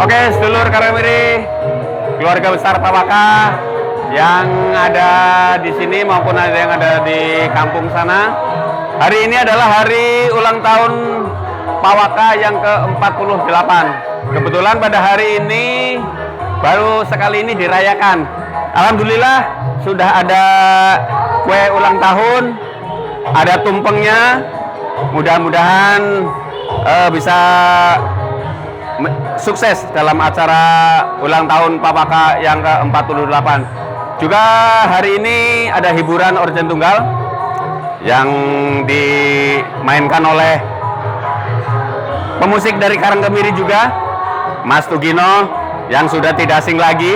Oke, sedulur Karangkemiri, keluarga besar Pawaka yang ada di sini maupun ada yang ada di kampung sana. Hari ini adalah hari ulang tahun Pawaka yang ke-48. Kebetulan pada hari ini baru sekali ini dirayakan. Alhamdulillah sudah ada kue ulang tahun, ada tumpengnya. Mudah-mudahan bisa sukses dalam acara ulang tahun Pawaka yang ke-48. Juga hari ini ada hiburan organ tunggal yang dimainkan oleh pemusik dari Karangkemiri juga, Mas Tugino yang sudah tidak asing lagi.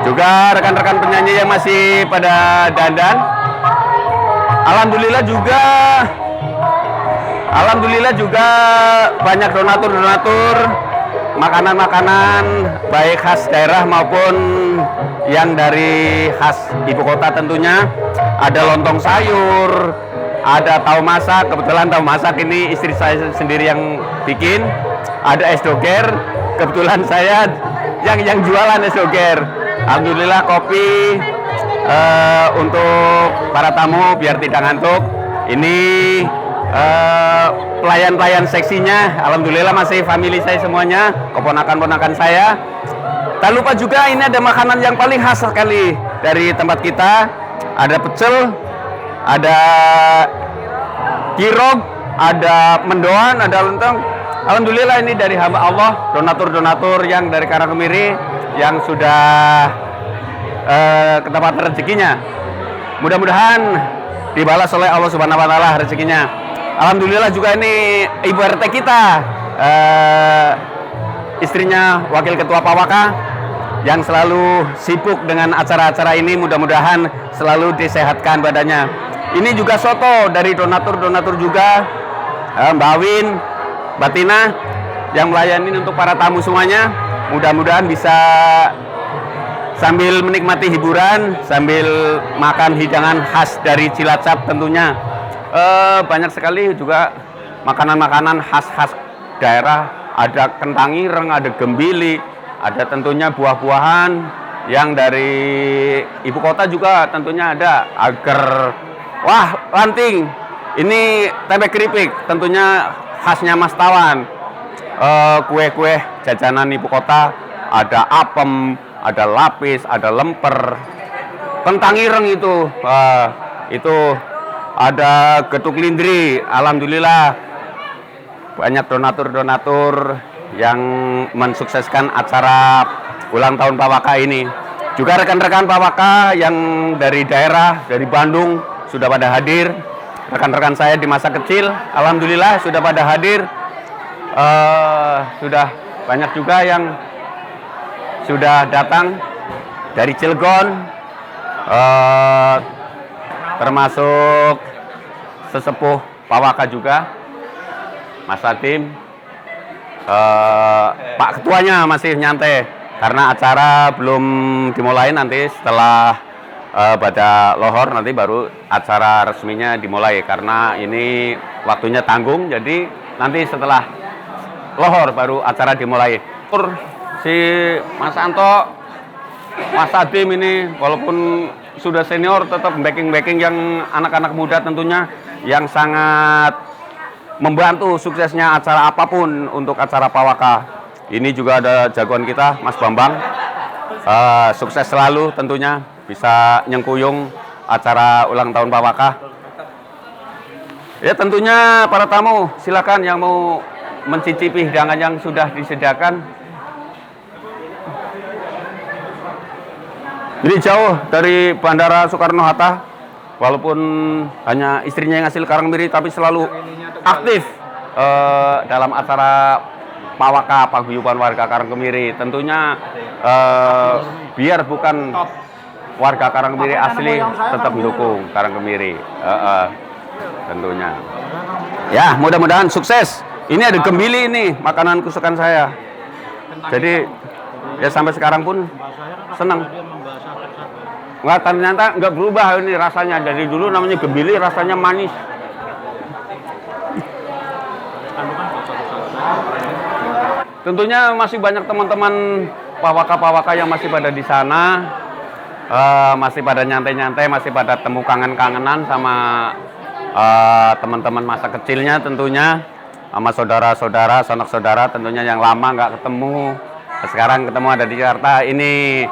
Juga rekan-rekan penyanyi yang masih pada dandan. Alhamdulillah juga banyak donatur makanan-makanan baik khas daerah maupun yang dari khas ibu kota tentunya. Ada lontong sayur, ada tahu masak. Kebetulan tahu masak ini istri saya sendiri yang bikin. Ada es doger, kebetulan saya yang jualan es doger. Alhamdulillah kopi untuk para tamu biar tidak ngantuk. Ini pelayan-pelayan seksinya, alhamdulillah masih family saya semuanya, keponakan-ponakan saya. Tak lupa juga ini ada makanan yang paling khas sekali dari tempat kita. Ada pecel, ada kirog, ada mendoan, ada lontong. Alhamdulillah ini dari hamba Allah, donatur-donatur yang dari Karangkemiri yang sudah ketepatan rezekinya. Mudah-mudahan dibalas oleh Allah Subhanahu wa taala rezekinya. Alhamdulillah juga ini Ibu RT kita, istrinya Wakil Ketua Pawaka yang selalu sibuk dengan acara-acara ini. Mudah-mudahan selalu disehatkan badannya. Ini juga soto dari donatur-donatur juga, Mbak Awin, Mbak Tina yang melayani untuk para tamu semuanya. Mudah-mudahan bisa sambil menikmati hiburan, sambil makan hidangan khas dari Cilacap tentunya. Banyak sekali juga makanan-makanan khas-khas daerah. Ada kentang ireng, ada gembili, ada tentunya buah-buahan yang dari ibu kota juga tentunya ada. Agar, wah lanting, ini tempe keripik tentunya khasnya Mas Tawan. Kue-kue jajanan ibu kota, ada apem, ada lapis, ada lemper, kentang ireng itu ada getuk lindri. Alhamdulillah banyak donatur-donatur yang mensukseskan acara ulang tahun Pawaka ini. Juga rekan-rekan Pawaka yang dari daerah, dari Bandung sudah pada hadir. Rekan-rekan saya di masa kecil, alhamdulillah sudah pada hadir. Sudah banyak juga yang sudah datang dari Cilegon, termasuk sesepuh Pawaka juga, Mas Hatim. Pak Ketuanya masih nyantai karena acara belum dimulai. Nanti setelah pada lohor nanti baru acara resminya dimulai, karena ini waktunya tanggung. Jadi nanti setelah lohor baru acara dimulai. Si Mas Anto, Mas Adim ini walaupun sudah senior tetap backing yang anak-anak muda tentunya yang sangat membantu suksesnya acara apapun untuk acara Pawaka. Ini juga ada jagoan kita Mas Bambang, sukses selalu tentunya bisa nyengkuyung acara ulang tahun Pawaka. Ya tentunya para tamu silakan yang mau mencicipi hidangan yang sudah disediakan. Ini jauh dari Bandara Soekarno-Hatta, walaupun hanya istrinya yang asli Karangkemiri, tapi selalu aktif dalam acara Pawaka paguyuban warga Karangkemiri. Tentunya biar bukan warga Karangkemiri asli tetap mendukung Karangkemiri, tentunya. Ya mudah-mudahan sukses. Ini ada gembili ini, makanan kesukaan saya. Jadi ya sampai sekarang pun senang. Nggak, ternyata nggak berubah ini rasanya. Dari dulu namanya gembili, rasanya manis. tentunya masih banyak teman-teman pawaka-pawaka yang masih pada di sana, masih pada nyantai-nyantai, masih pada temu kangen-kangenan sama teman-teman masa kecilnya tentunya, sama saudara-saudara, sanak saudara tentunya yang lama nggak ketemu. Sekarang ketemu ada di Jakarta. Ini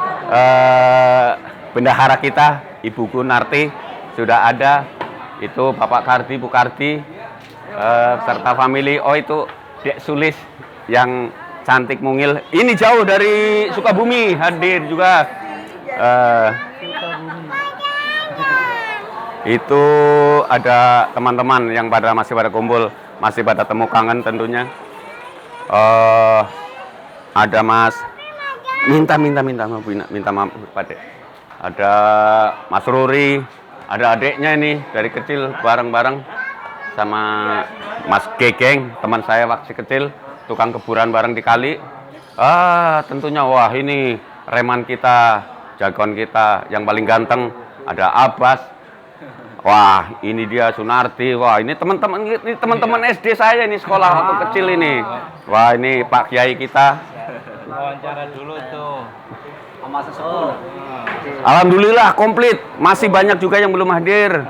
bendahara kita, Ibu Gunarti sudah ada. Itu Bapak Kardi, Bu Kardi, serta family. Oh itu Dek Sulis yang cantik mungil. Ini jauh dari Sukabumi hadir juga. Itu ada teman-teman yang masih pada kumpul, masih pada temu kangen tentunya. Ada Mas minta maaf Pak Dek. Ada Mas Ruri, ada adiknya ini dari kecil bareng-bareng sama Mas Gegeng, teman saya waktu kecil, tukang keburan bareng di kali. Tentunya wah ini reman kita, jagoan kita yang paling ganteng, ada Abbas. Wah, ini dia Sunarti. Wah, ini teman-teman SD saya ini sekolah waktu kecil ini. Wah, ini Pak Kiai kita. Wawancara dulu tuh. Sama sesepuh. Alhamdulillah komplit. Masih banyak juga yang belum hadir.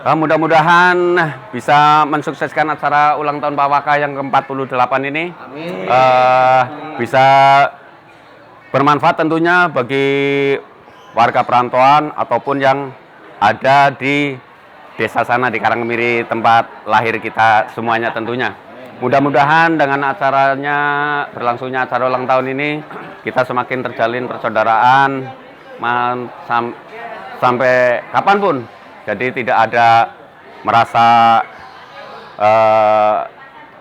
Mudah-mudahan bisa mensukseskan acara ulang tahun Pawaka yang ke-48 ini. Amin. Bisa bermanfaat tentunya bagi warga perantauan ataupun yang ada di desa sana di Karangkemiri, tempat lahir kita semuanya tentunya. Mudah-mudahan dengan acaranya, berlangsungnya acara ulang tahun ini, kita semakin terjalin persaudaraan sampai kapanpun. Jadi tidak ada merasa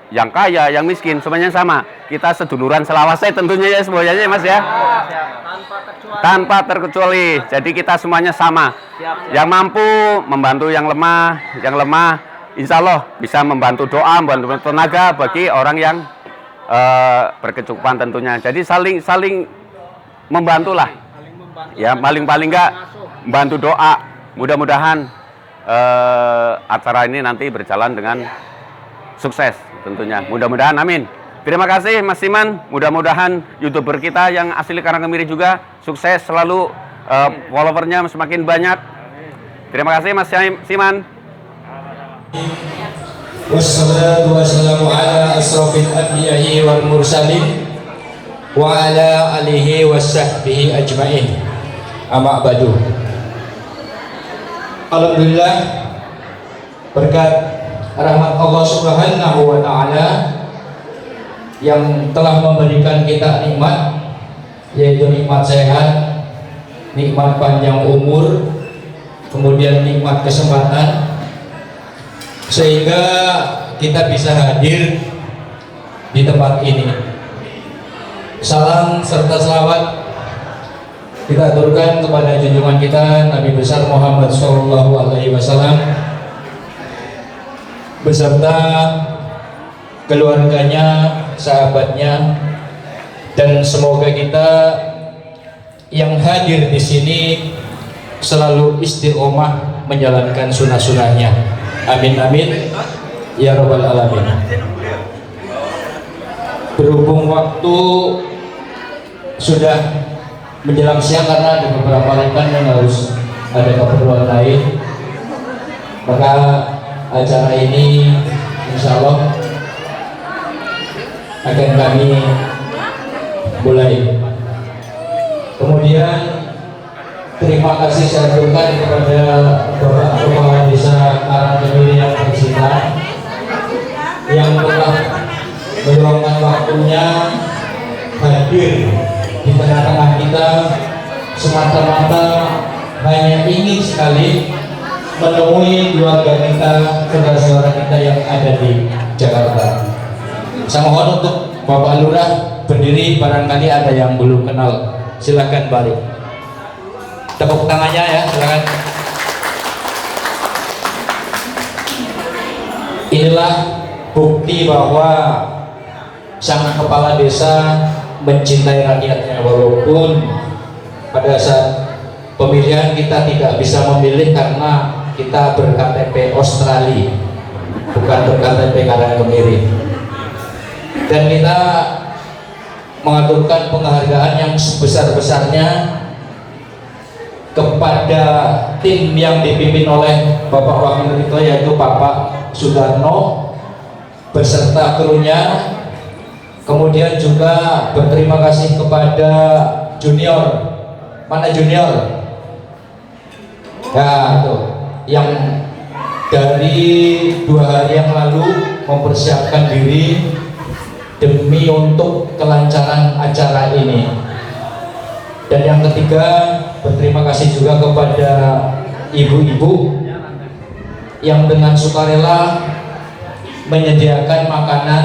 yang kaya, yang miskin, semuanya sama. Kita seduluran selawase tentunya ya semuanya ya Mas ya. Tanpa terkecuali. Jadi kita semuanya sama. Yang mampu membantu yang lemah insya Allah bisa membantu doa, membantu tenaga bagi orang yang berkecukupan tentunya. Jadi saling membantulah. Ya paling enggak membantu doa. Mudah-mudahan acara ini nanti berjalan dengan sukses tentunya. Mudah-mudahan amin. Terima kasih Mas Siman. Mudah-mudahan YouTuber kita yang asli Karangkemiri juga sukses selalu, followernya semakin banyak. Terima kasih Mas Siman. Wassalatu wassalamu ala asrofil anbiya'i wal mursalin wa ala alihi wasahbihi ajma'in. Amma ba'du. Alhamdulillah, berkat rahmat Allah Subhanahu wa ta'ala yang telah memberikan kita nikmat, yaitu nikmat sehat, nikmat panjang umur, kemudian nikmat kesempatan, sehingga kita bisa hadir di tempat ini. Salam serta selawat kita aturkan kepada junjungan kita Nabi besar Muhammad SAW beserta keluarganya, sahabatnya, dan semoga kita yang hadir di sini selalu istiqomah menjalankan sunnah-sunnahnya. Amin amin ya rabbal alamin. Berhubung waktu sudah menjelang siang karena ada beberapa rekan yang harus ada keperluan lain, maka acara ini insya Allah akan kami mulai. Kemudian terima kasih saya aturkan kepada Bapak Kepala Desa Karangkemiri yang tercinta yang telah meluangkan waktunya hadir di tengah-tengah kita semata-mata hanya ingin sekali menemui keluarga kita, saudara-saudara kita yang ada di Jakarta. Saya mohon untuk Bapak Lurah berdiri, barangkali ada yang belum kenal. Silakan balik. Tepuk tangannya ya, silakan. Inilah bukti bahwa sang kepala desa mencintai rakyatnya, walaupun pada saat pemilihan kita tidak bisa memilih karena kita berKTP Australia, bukan berKTP Karangkemiri. Dan kita mengaturkan penghargaan yang sebesar-besarnya kepada tim yang dipimpin oleh Bapak Wakil Ketua, yaitu Bapak Sudarno beserta krunya. Kemudian juga berterima kasih kepada junior. Mana junior? Ya, tuh yang dari 2 hari yang lalu mempersiapkan diri demi untuk kelancaran acara ini. Dan yang ketiga, berterima kasih juga kepada ibu-ibu yang dengan sukarela menyediakan makanan,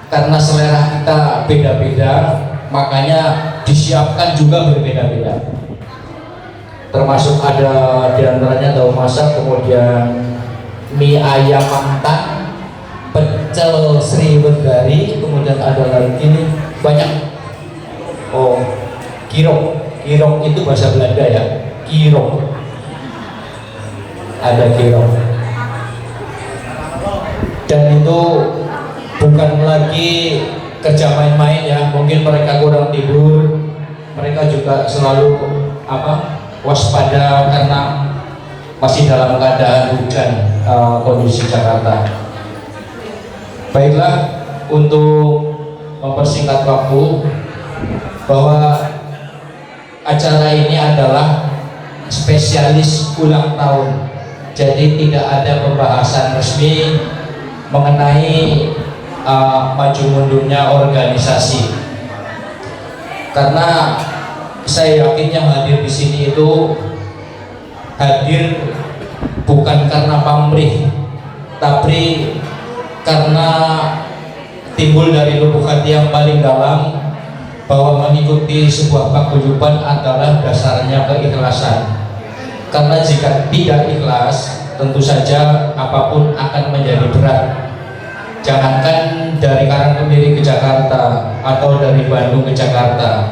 karena selera kita beda-beda, makanya disiapkan juga berbeda-beda. Termasuk ada diantaranya tahu masak, kemudian mie ayam mantan, pecel Sriwedari, kemudian ada lagi banyak. Oh, kirong. Kirong itu bahasa Belanda ya. Kirong. Ada kirong. Dan itu bukan lagi kerja main-main ya. Mungkin mereka kurang tidur, mereka juga selalu waspada karena masih dalam keadaan hujan kondisi Jakarta. Baiklah, untuk mempersingkat waktu, bahwa acara ini adalah spesialis ulang tahun, jadi tidak ada pembahasan resmi mengenai maju mundurnya organisasi, karena saya yakin yang hadir di sini itu hadir bukan karena pamrih, tapi karena timbul dari lubuk hati yang paling dalam, bahwa mengikuti sebuah paguyuban adalah dasarnya keikhlasan. Karena jika tidak ikhlas, tentu saja apapun akan menjadi berat. Jangankan dari Karangkemiri ke Jakarta atau dari Bandung ke Jakarta,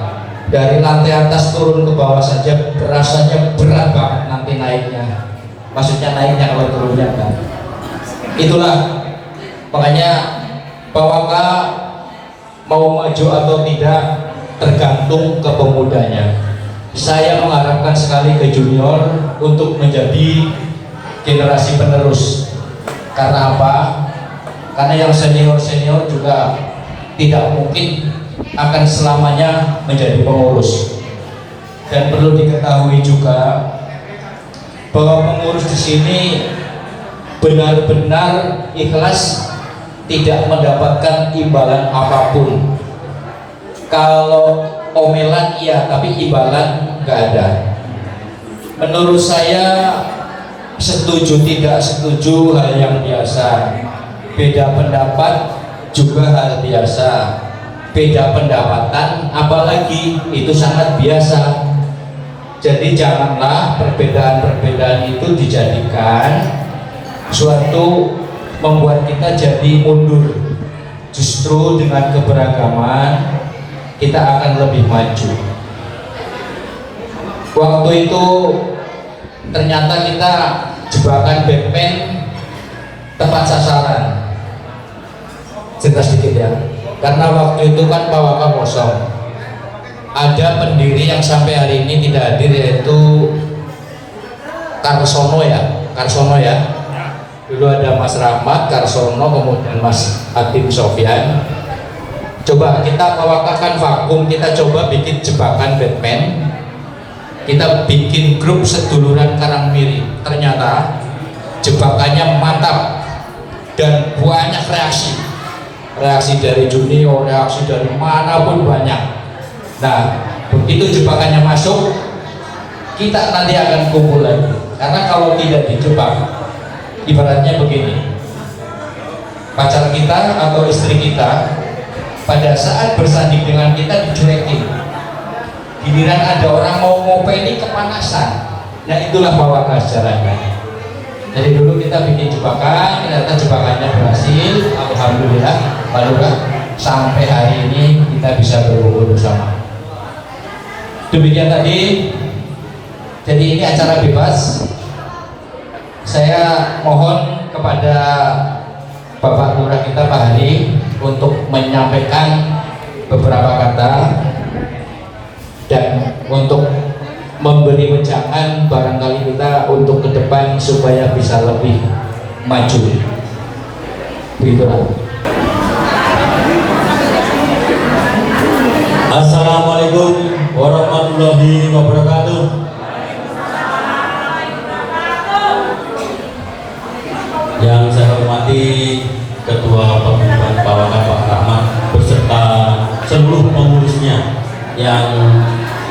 dari lantai atas turun ke bawah saja rasanya berat banget nanti naiknya. Maksudnya naiknya, kalau turunnya kan. Itulah makanya Pawaka mau maju atau tidak tergantung ke pemudanya. Saya mengharapkan sekali ke junior untuk menjadi generasi penerus. Karena apa? Karena yang senior-senior juga tidak mungkin akan selamanya menjadi pengurus. Dan perlu diketahui juga bahwa pengurus di sini benar-benar ikhlas, tidak mendapatkan imbalan apapun. Kalau omelan iya, tapi imbalan nggak ada. Menurut saya, setuju tidak setuju hal yang biasa. Beda pendapat juga hal biasa. Beda pendapatan apalagi itu sangat biasa. Jadi janganlah perbedaan-perbedaan itu dijadikan suatu membuat kita jadi mundur. Justru dengan keberagaman kita akan lebih maju. Waktu itu ternyata kita jebakan Batman tepat sasaran. Cerita sedikit ya, karena waktu itu kan Pawaka kosong. Ada pendiri yang sampai hari ini tidak hadir, yaitu Karsono ya. Dulu ada Mas Rahmat, Karsono, kemudian Mas Hakim Sofyan. Coba kita Pawakakan vakum, kita coba bikin jebakan Batman, kita bikin grup seduluran Karangkemiri. Ternyata jebakannya mantap dan banyak reaksi dari junior, reaksi dari manapun banyak. Nah, begitu jebakannya masuk, kita nanti akan kumpul lagi. Karena kalau tidak dijebak, ibaratnya begini, pacar kita atau istri kita pada saat bersanding dengan kita dicuekin, giliran ada orang mau ngopeni kepanasan. Nah, itulah Pawaka sejarahnya. Jadi dulu kita bikin jebakan, ternyata jebakannya berhasil, alhamdulillah. Lalu sampai hari ini kita bisa berkumpul bersama. Demikian tadi. Jadi ini acara bebas. Saya mohon kepada Bapak Lurah kita Pak Hari untuk menyampaikan beberapa kata dan untuk memberi wejangan barangkali kita untuk ke depan supaya bisa lebih maju. Begitulah. Assalamualaikum warahmatullahi wabarakatuh. Yang saya hormati Ketua Pemimpinan Pawaka Pak Rahmat beserta seluruh pengurusnya yang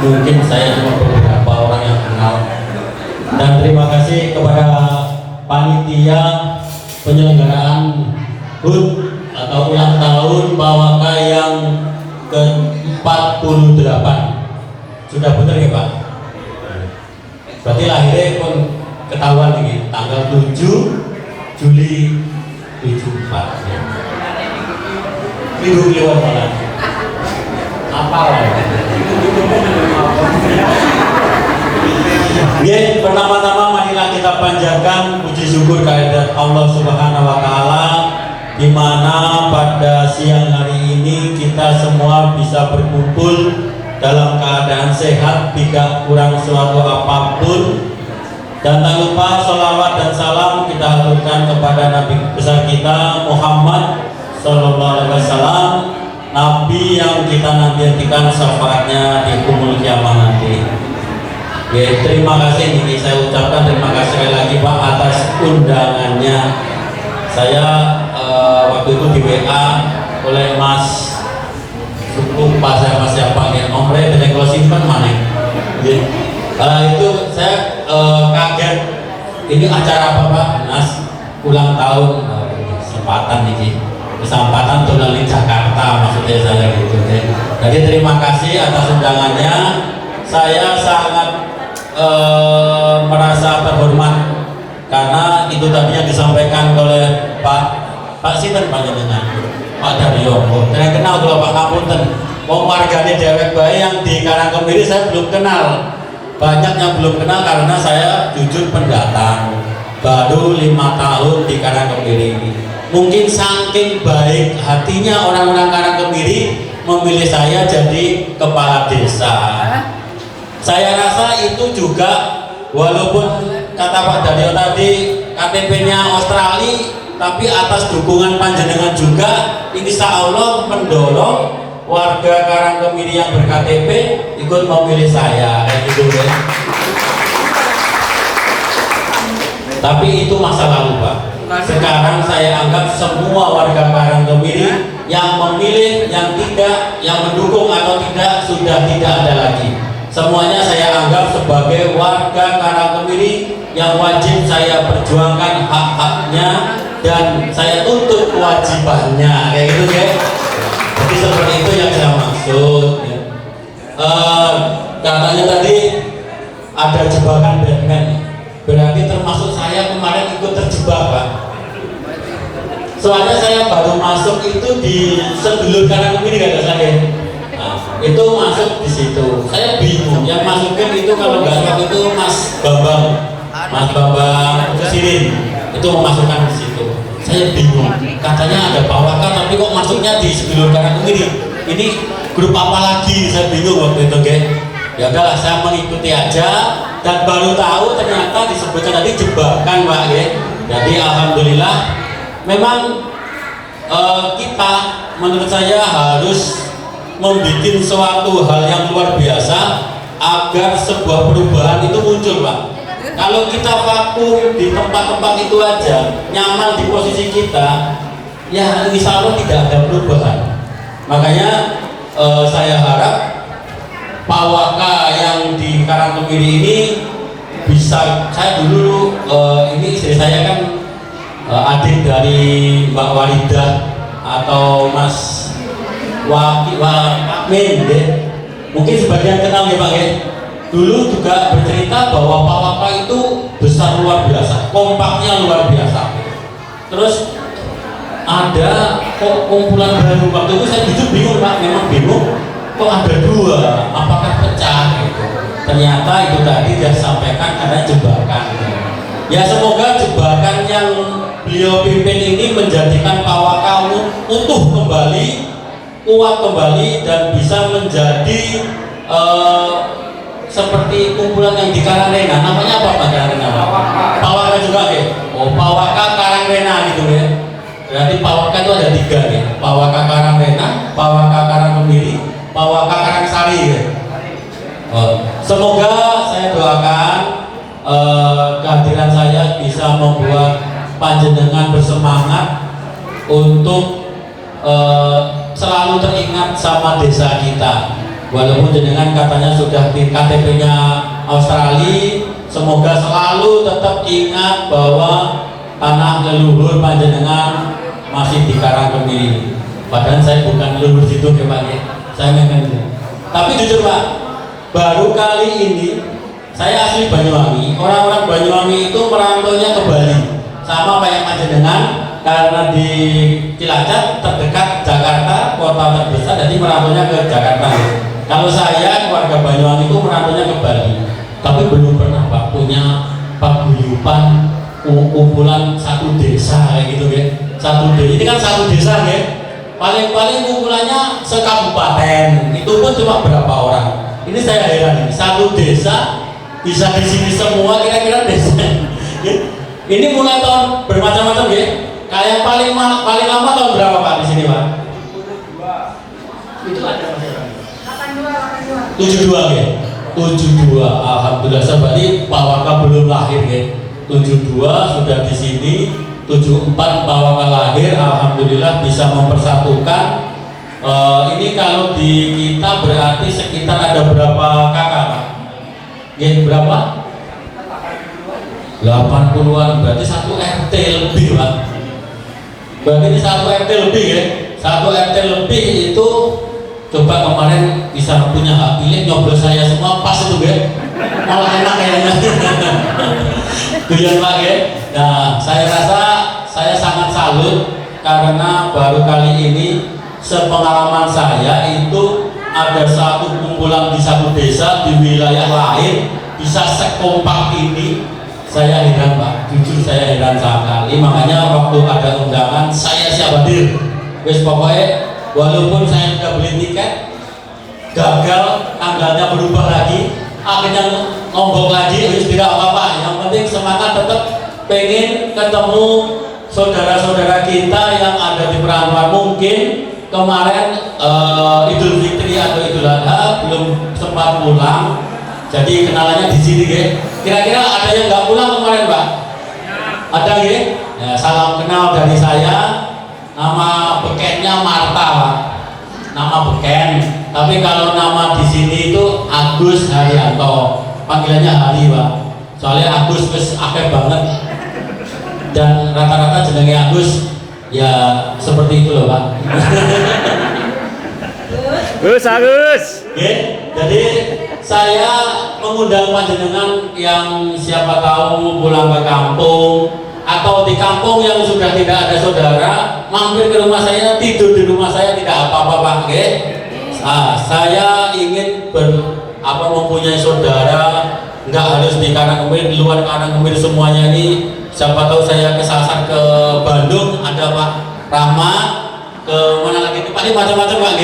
mungkin saya cuma beberapa orang yang kenal, dan terima kasih kepada panitia penyelenggaraan HUT atau ulang tahun Pawaka yang ke-48. Sudah benar ya Pak? Berarti lahirnya pun ketahuan ini tanggal 7 Juli 74 ya. Minggu lewat malam. Apa lah? Ya, pertama-tama marilah kita panjatkan puji syukur kehadirat Allah Subhanahu wa taala, di mana pada siang hari ini kita semua bisa berkumpul dalam keadaan sehat, tidak kurang suatu apapun. Dan tak lupa sholawat dan salam kita haturkan kepada Nabi besar kita Muhammad Sallallahu Alaihi Wasallam, Nabi yang kita nantikan syafaatnya di kumul kiamat nanti. Ya, terima kasih ini saya ucapkan terima kasih sekali lagi Pak atas undangannya. Saya waktu itu di WA oleh Mas, lupa saya Mas siapa ya, Omre dan kalau simpan mana? Ya. Itu saya kaget, ini acara apa Pak? Mas ulang tahun, kesempatan tunangan Jakarta maksudnya saya gitu ya. Jadi terima kasih atas undangannya. Saya sangat merasa terhormat karena itu tadi yang disampaikan oleh Pak Sinten panjenengan Pak Daryo. Saya kenal kalau Pak Kapunten. Mau warganya dewek bae yang di Karangkemiri saya belum kenal. Banyak yang belum kenal karena saya jujur pendatang baru 5 tahun di Karangkemiri. Mungkin saking baik hatinya orang-orang Karangkemiri memilih saya jadi kepala desa. Saya rasa itu juga walaupun kata Pak Daryo tadi KTP-nya Australia, tapi atas dukungan panjenengan juga insya Allah mendorong warga Karangkemiri yang ber-KTP ikut memilih saya kayak gitu ya. Tapi itu masa lalu Pak. Sekarang saya anggap semua warga Karangkemiri yang memilih, yang tidak, yang mendukung atau tidak sudah tidak ada lagi. Semuanya saya anggap sebagai warga Karangkemiri yang wajib saya perjuangkan hak-haknya dan saya tuntut kewajibannya kayak gitu ya. Jadi seperti itu yang saya maksud ya. Katanya tadi ada jebakan Batman, berarti termasuk saya kemarin ikut terjebak Pak. Soalnya saya baru masuk itu di sedulur Karangkemiri kata saya. Nah, itu masuk di situ. Saya bingung. Yang masukin itu kalau nggak salah itu Mas Bambang Sirin itu memasukkan di situ. Saya bingung. Katanya ada Pawaka tapi kok masuknya di sedulur Karangkemiri. Ini grup apa lagi? Saya bingung waktu itu, guys. Ya udahlah, saya mengikuti aja dan baru tahu ternyata disebutkan tadi jebakan, Pak, ya. Jadi alhamdulillah memang kita menurut saya harus membuat suatu hal yang luar biasa agar sebuah perubahan itu muncul, Pak. Kalau kita vakum di tempat-tempat itu aja, nyaman di posisi kita, ya insya Allah tidak ada perubahan. Makanya saya harap Pawaka yang di Karangkemiri ini bisa, saya dulu ini istri saya kan adik dari Mbak Walidah atau Mas Wakmin deh. Mungkin sebagian kenal ya Pak ya. Dulu juga bercerita bahwa Pawaka itu besar luar biasa, kompaknya luar biasa. Terus ada kok kumpulan baru, waktu itu saya jujur bingung Pak, memang bingung kok ada dua, apakah pecah gitu. Ternyata itu tadi dia sampaikan karena jebakan. Ya semoga jebakan yang beliau pimpin ini menjadikan Pawaka utuh kembali kuat kembali dan bisa menjadi seperti kumpulan yang di Karangrena. Namanya apa Pak Karangrena? Pawaka juga ya? Oh, Pawaka Karangrena gitu ya. Berarti Pawaka itu ada 3 ya. Pawaka Karangrena, Pawaka Karangkemiri, Pawaka Karangsari ya. Semoga saya doakan kehadiran saya bisa membuat panjenengan bersemangat untuk selalu teringat sama desa kita. Walaupun jenengan katanya sudah di KTP-nya Australia, semoga selalu tetap ingat bahwa tanah leluhur panjenengan masih di Karangkemiri. Padahal saya bukan leluhur situ ya Pak ya. Saya memang. Tapi jujur Pak, baru kali ini saya asli Banyuwangi. Orang-orang Banyuwangi itu merantaunya ke Bali. Sama kayak panjenengan, karena di Cilacap terdekat Jakarta, kota terbesar, jadi merantaunya ke Jakarta. Kalau saya keluarga Banyuwangi itu merantaunya ke Bali, tapi belum pernah Pak punya paguyuban kumpulan satu desa kayak gitu ya. Satu desa, ini kan satu desa ya. Paling-paling kumpulannya sekabupaten, itu pun cuma berapa orang. Ini saya heran, satu desa bisa di sini semua kira-kira desa. Ini mulai tahun bermacam-macam ya. Kayak paling lama tahun berapa Pak di sini Pak? Itu ada Mas. 72 ya. 72. Alhamdulillah berarti Pak Waka belum lahir ya. 72 sudah di sini. 74 Pak Waka lahir. Alhamdulillah bisa mempersatukan. Ini kalau di kita berarti sekitar ada berapa kakak Pak? Ya, berapa? 80-an, berarti 1 RT lebih Pak. Berarti ini 1 RT lebih ya. 1 RT lebih itu coba kemarin bisa punya hak pilih, nyoblos saya semua pas itu ya. Malah enak kayaknya. Tujuan Pak ya. Nah, saya rasa saya sangat salut karena baru kali ini sepengalaman saya itu ada satu kumpulan di satu desa di wilayah lain bisa sekompak ini. Saya heran Pak, jujur saya heran sekali. Makanya waktu ada undangan saya siap hadir. Wes pokoknya walaupun saya sudah beli tiket gagal, tanggalnya berubah lagi, akhirnya nombok lagi, wes tidak apa-apa. Yang penting semangat tetap pengen ketemu saudara-saudara kita yang ada di perantauan. Mungkin kemarin Idul Fitri atau Idul Adha belum sempat pulang. Jadi kenalannya di sini ya. Kira-kira ada yang nggak pulang kemarin Pak? Ada ya? Ya, salam kenal dari saya. Nama bekennya Marta Pak. Nama beken. Tapi kalau nama di sini itu Agus Haryanto. Panggilannya Hari Pak. Soalnya Agus wis akeh banget. Dan rata-rata jenenge Agus ya seperti itu loh Pak. Agus. Jadi saya mengundang panjenengan yang siapa tahu pulang ke kampung atau di kampung yang sudah tidak ada saudara, mampir ke rumah saya, tidur di rumah saya tidak apa-apa Pak. Saya ingin mempunyai saudara, nggak harus di Karangkemir, di luar Karangkemir semuanya ini. Siapa tahu saya kesasar ke Bandung, ada Pak Rama, ke mana lagi Pak, ini macam-macam Pak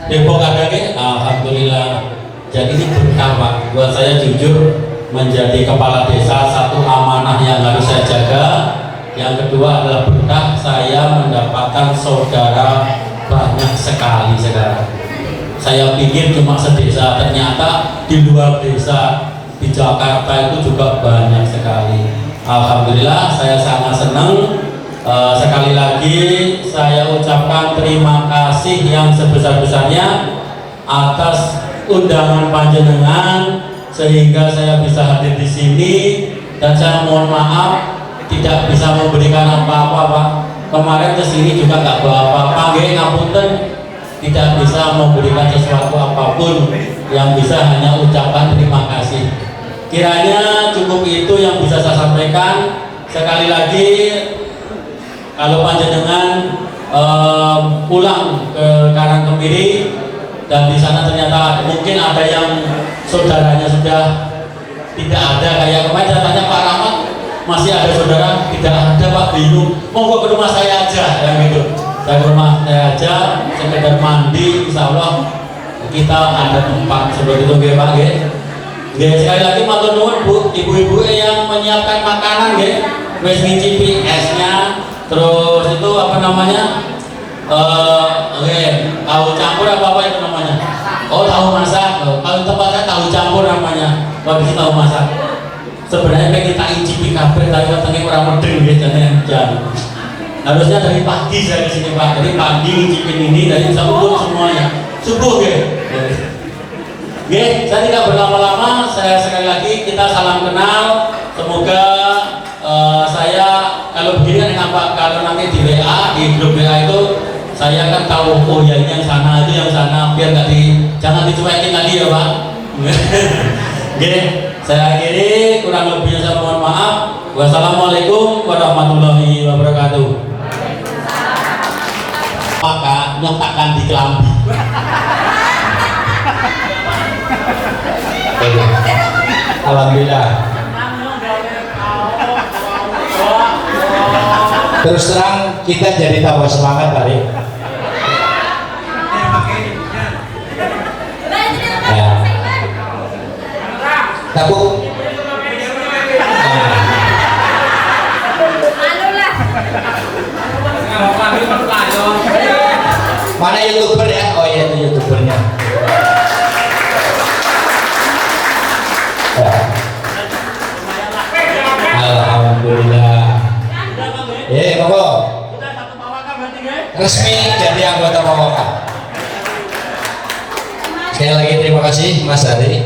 Depok ada alhamdulillah. Jadi ini berkah Pak buat saya, jujur menjadi kepala desa, satu amanah yang harus saya jaga. Yang kedua adalah berkah saya mendapatkan saudara banyak sekali sekarang. Saya pikir cuma sedesa, ternyata di luar desa di Jakarta itu juga banyak sekali. Alhamdulillah saya sangat senang. Sekali lagi saya ucapkan terima kasih yang sebesar-besarnya atas undangan panjenengan sehingga saya bisa hadir di sini, dan saya mohon maaf tidak bisa memberikan apa-apa Pak. Kemarin ke sini juga nggak bawa apa-apa, ngapunten, tidak bisa memberikan sesuatu apapun, yang bisa hanya ucapan terima kasih. Kiranya cukup itu yang bisa saya sampaikan. Sekali lagi kalau panjenengan pulang ke Karangkemiri dan di sana ternyata mungkin ada yang saudaranya sudah tidak ada, kayak kemarin saya tanya Pak Rahmat masih ada saudara, tidak ada Pak, bingung, monggo ke rumah saya aja, yang gitu. saya ke rumah saya aja sekedar mandi, insya Allah kita ada tempat seperti itu nggih Pak nggih. Nggih, sekali lagi matur nuwun Bu, ibu-ibu yang menyiapkan makanan nggih, wis ngicipi esnya, terus itu apa namanya? Tahu campur apa itu namanya? Oh, tahu masak. Kalau tempat saya tahu campur namanya. Kalau di sini tahu masak. Sebenarnya kayak kita icipi kabeh tapi katanya kurang medeng nggih jane. Harusnya dari pagi saya di sini Pak. Jadi pagi ngicipin ini dari subuh semuanya. Subuh nggih. Nggih, saya tidak berlama-lama. Saya sekali lagi kita salam kenal. Semoga saya kalau begini kan nampak kalau nanti di WA di grup WA itu saya kan tahu oh ya ini yang sana itu yang sana biar jangan dicuekin lagi ya Pak. Nggih, saya akhiri kurang lebihnya saya mohon maaf. Wassalamualaikum warahmatullahi wabarakatuh. Maka nyontakkan di kelambi. Alhamdulillah. Terus terang kita jadi tambah semangat kali. Ya. Tabuk. Mana YouTuber ya? Oh iya itu YouTubernya. Ya. Alhamdulillah. Monggo. Resmi jadi anggota Pawaka. Sekali lagi terima kasih Mas Hari.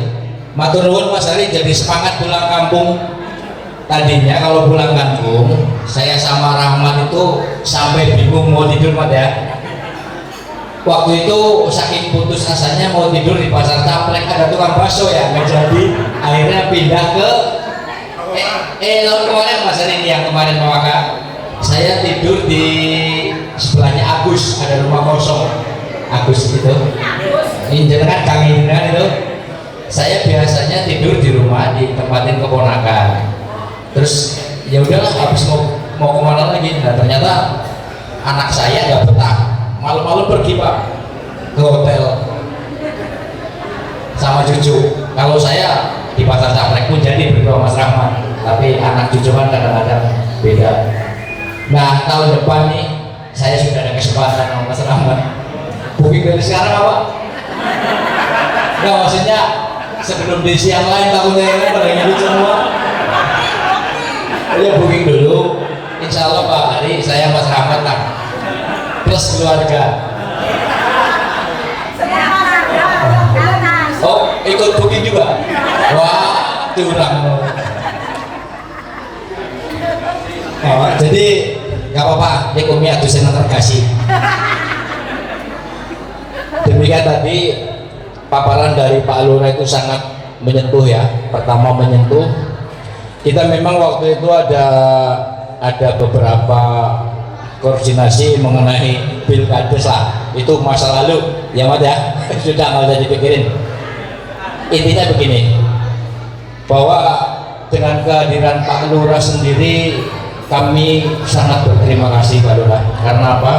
Matur nuwun Mas Hari jadi semangat pulang kampung. Tadinya kalau pulang kampung, saya sama Rahmat itu sampai bingung mau tidur Mat ya. Waktu itu saking putus asanya mau tidur di pasar Taplek ada tukang bakso ya, nggak jadi. Akhirnya pindah ke tahun kemarin Mas Hari yang kemarin Pawaka. Saya tidur di sebelahnya Agus, ada rumah kosong. Agus itu. Ini jenengan Kang jenengan itu. Saya biasanya tidur di rumah ditempatin keponakan. Terus ya udahlah habis mau kemana lagi. Nah ternyata anak saya nggak betah. Malam-malam pergi Pak ke hotel sama cucu. Kalau saya di pasar Taplek pun jadi berdua Mas Rahmat. Tapi anak cucu kan kadang-kadang beda. Nah tahun depan nih saya sudah ada kesempatan sama Mas Rahmat. Booking dari sekarang apa? Nggak maksudnya sebelum di siang lain tahunnya ini pada ngidul semua. Ya booking dulu. Insya Allah Pak Hari saya Mas Rahmat lah plus keluarga. Oh ikut booking juga? Wah curang. Oh, jadi nggak apa-apa, ini kami atuh senang terkasih. Demikian tadi paparan dari Pak Lurah itu sangat menyentuh ya. Pertama menyentuh. Kita memang waktu itu ada beberapa koordinasi mengenai pilkades lah. Itu masa lalu, ya Mat ya. Sudah nggak usah dipikirin. Intinya begini, bahwa dengan kehadiran Pak Lurah sendiri kami sangat berterima kasih Pak Lurah. Karena apa?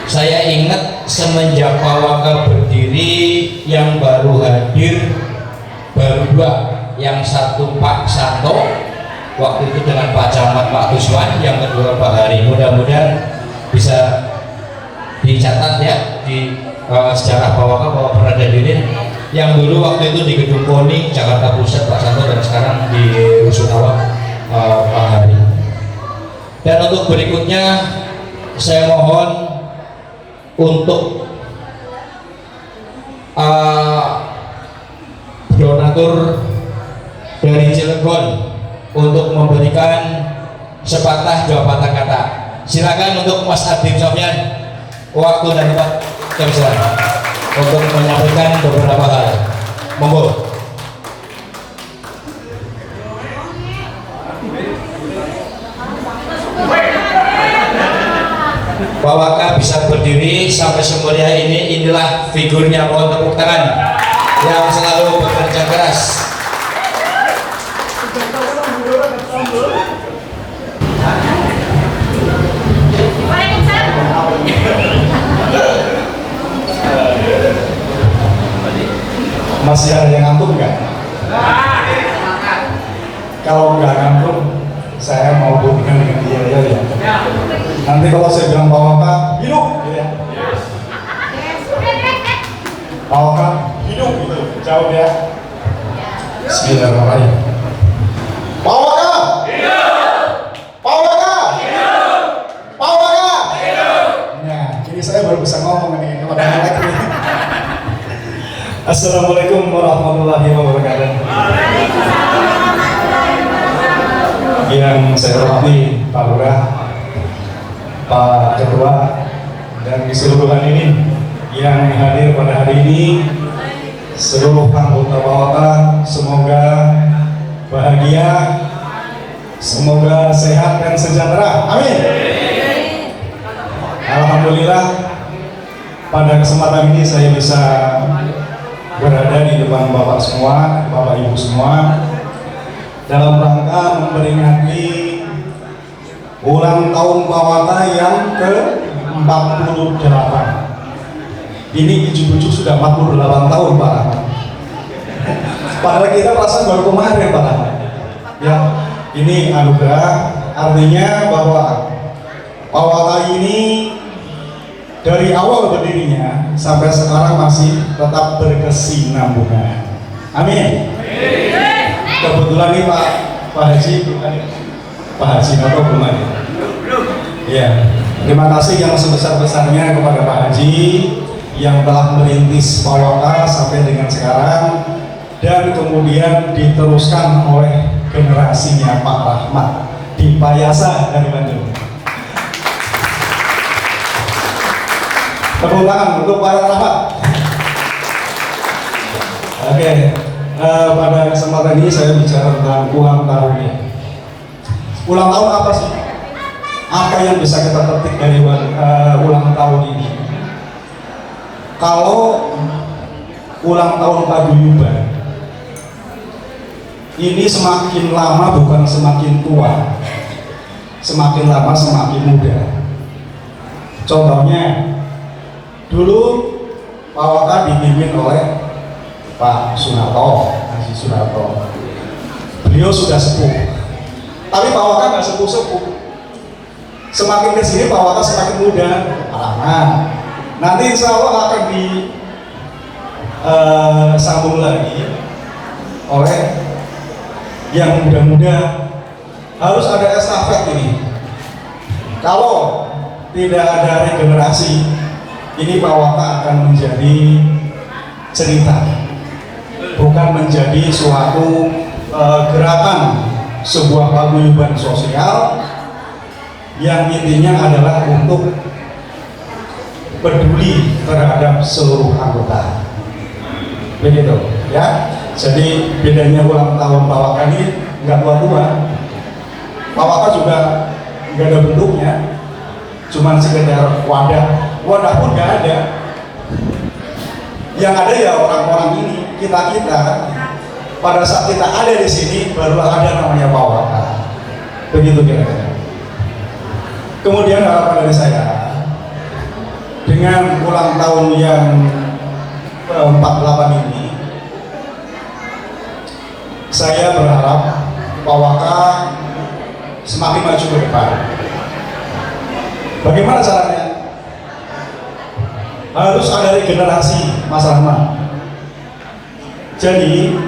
Saya ingat semenjak Pawaka berdiri yang baru hadir baru dua, yang satu Pak Santo waktu itu dengan Pak Camat Pak Tuswan, yang kedua Pak Hari. Mudah-mudahan bisa dicatat ya di sejarah Pawaka bahwa pernah hadirin yang dulu waktu itu di Gedung Poni Jakarta Pusat Pak Santo dan sekarang di Rusunawa Pak Hari. Dan untuk berikutnya saya mohon untuk donatur dari Cilegon untuk memberikan sepatah dua patah kata. Silakan untuk Mas Adib Sofyan, waktu dan tempat kami silakan untuk menyampaikan beberapa hal. Monggo. Pawaka bisa berdiri sampai semulia ini, inilah figurnya. Mohon tepuk tangan yang selalu bekerja keras. Masih ada yang ngantuk nggak? Kalau nggak ngantuk, saya mau hubungan dengan dia ya. Nanti kalau saya bilang Pak Waka hidup, gitu ya. Pak Waka hidup gitu, jawab ya. Bismillahirrahmanirrahim. Pak Waka hidup. Pak Waka hidup. Pak Waka hidup. Nah, ini saya baru bisa ngomong nih kepada mereka. Assalamualaikum warahmatullahi wabarakatuh. Yang saya hormati Pak Lurah, Pak Ketua, dan keseluruhan ini yang hadir pada hari ini, seluruh anggota Waka, semoga bahagia, semoga sehat dan sejahtera. Amin. Alhamdulillah, pada kesempatan ini saya bisa berada di depan Bapak semua, Bapak Ibu semua, dalam rangka memperingati ulang tahun Pak Waka yang ke-48. Ini ujuk-ujuk sudah 48 tahun Pak. Padahal kita perasaan baru kemarin Pak. Ya, ini anugerah, artinya bahwa Pak Waka ini dari awal berdirinya sampai sekarang masih tetap berkesinambungan. Amin. Kebetulan nih Pak Haji atau belum ada? Ya, terima kasih yang sebesar-besarnya kepada Pak Haji yang telah merintis Pak Waka sampai dengan sekarang dan kemudian diteruskan oleh generasinya Pak Rahmat di Payasa dari Bandung. Tepuk tangan untuk Pak Rahmat. Oke. Pada kesempatan ini saya bicara tentang ulang tahunnya. Ulang tahun apa sih? Apa yang bisa kita petik dari ulang tahun ini? Kalau ulang tahun paguyuban ini semakin lama bukan semakin tua, semakin lama semakin muda. Contohnya, dulu Pak Waka dipimpin oleh Pak Sunarto, Haji Sunarto. Beliau sudah sepuh, tapi Pak Waka nggak sepuh-sepuh. Semakin kesini Pak Waka semakin muda. Nanti insya Allah akan disambung lagi oleh yang muda-muda. Harus ada estafet ini. Kalau tidak ada regenerasi, ini Pak Waka akan menjadi cerita, bukan menjadi suatu gerakan, sebuah paguyuban sosial yang intinya adalah untuk peduli terhadap seluruh anggota. Begitu ya. Jadi bedanya ulang tahun Pak Waka ini nggak tua-tua. Pak Waka juga nggak ada bentuknya, cuman sekedar wadah pun nggak ada. Yang ada ya orang-orang ini, kita pada saat kita ada di sini barulah ada namanya Pak Waka. Begitu kira-kira. Kemudian harapan dari saya dengan ulang tahun yang ke-48 ini, saya berharap Pak Waka semakin maju ke depan. Bagaimana caranya? Harus ada regenerasi, Mas Rahmat. Jadi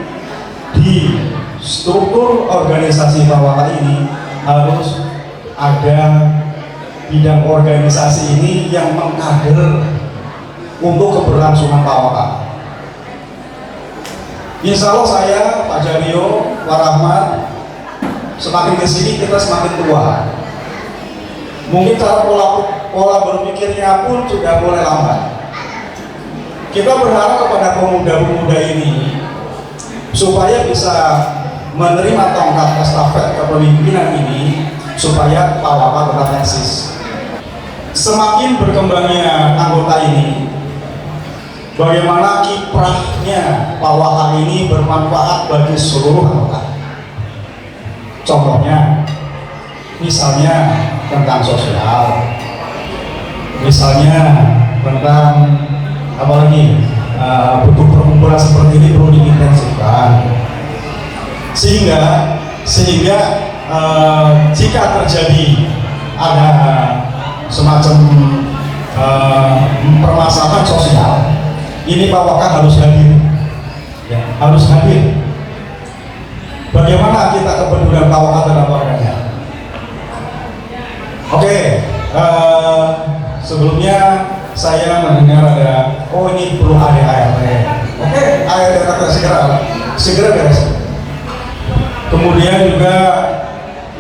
di struktur organisasi Pak Waka ini harus ada bidang organisasi ini yang mengkader untuk keberlangsungan Pak Waka. Insya Allah saya, Pak Jaryo, Pak Rahmat, semakin kesini kita semakin tua. Mungkin cara pola berpikirnya pun sudah mulai lambat. Kita berharap kepada pemuda-pemuda ini supaya bisa menerima tongkat estafet kepemimpinan ini, supaya Pak Waka tetap eksis. Semakin berkembangnya anggota ini, bagaimana kiprahnya Pak Waka ini bermanfaat bagi seluruh anggota. Contohnya, misalnya tentang sosial, misalnya tentang apa lagi, bentuk perkumpulan seperti ini perlu diintensifkan sehingga jika terjadi ada semacam permasalahan sosial, ini Pak Wakil harus hadir, ya, harus hadir. Bagaimana kita kepedulian Pak Wakil terhadap warganya? Oke, sebelumnya saya mendengar ada, oh ini perlu ada ART. Oke, ART kata segera beres. Kemudian juga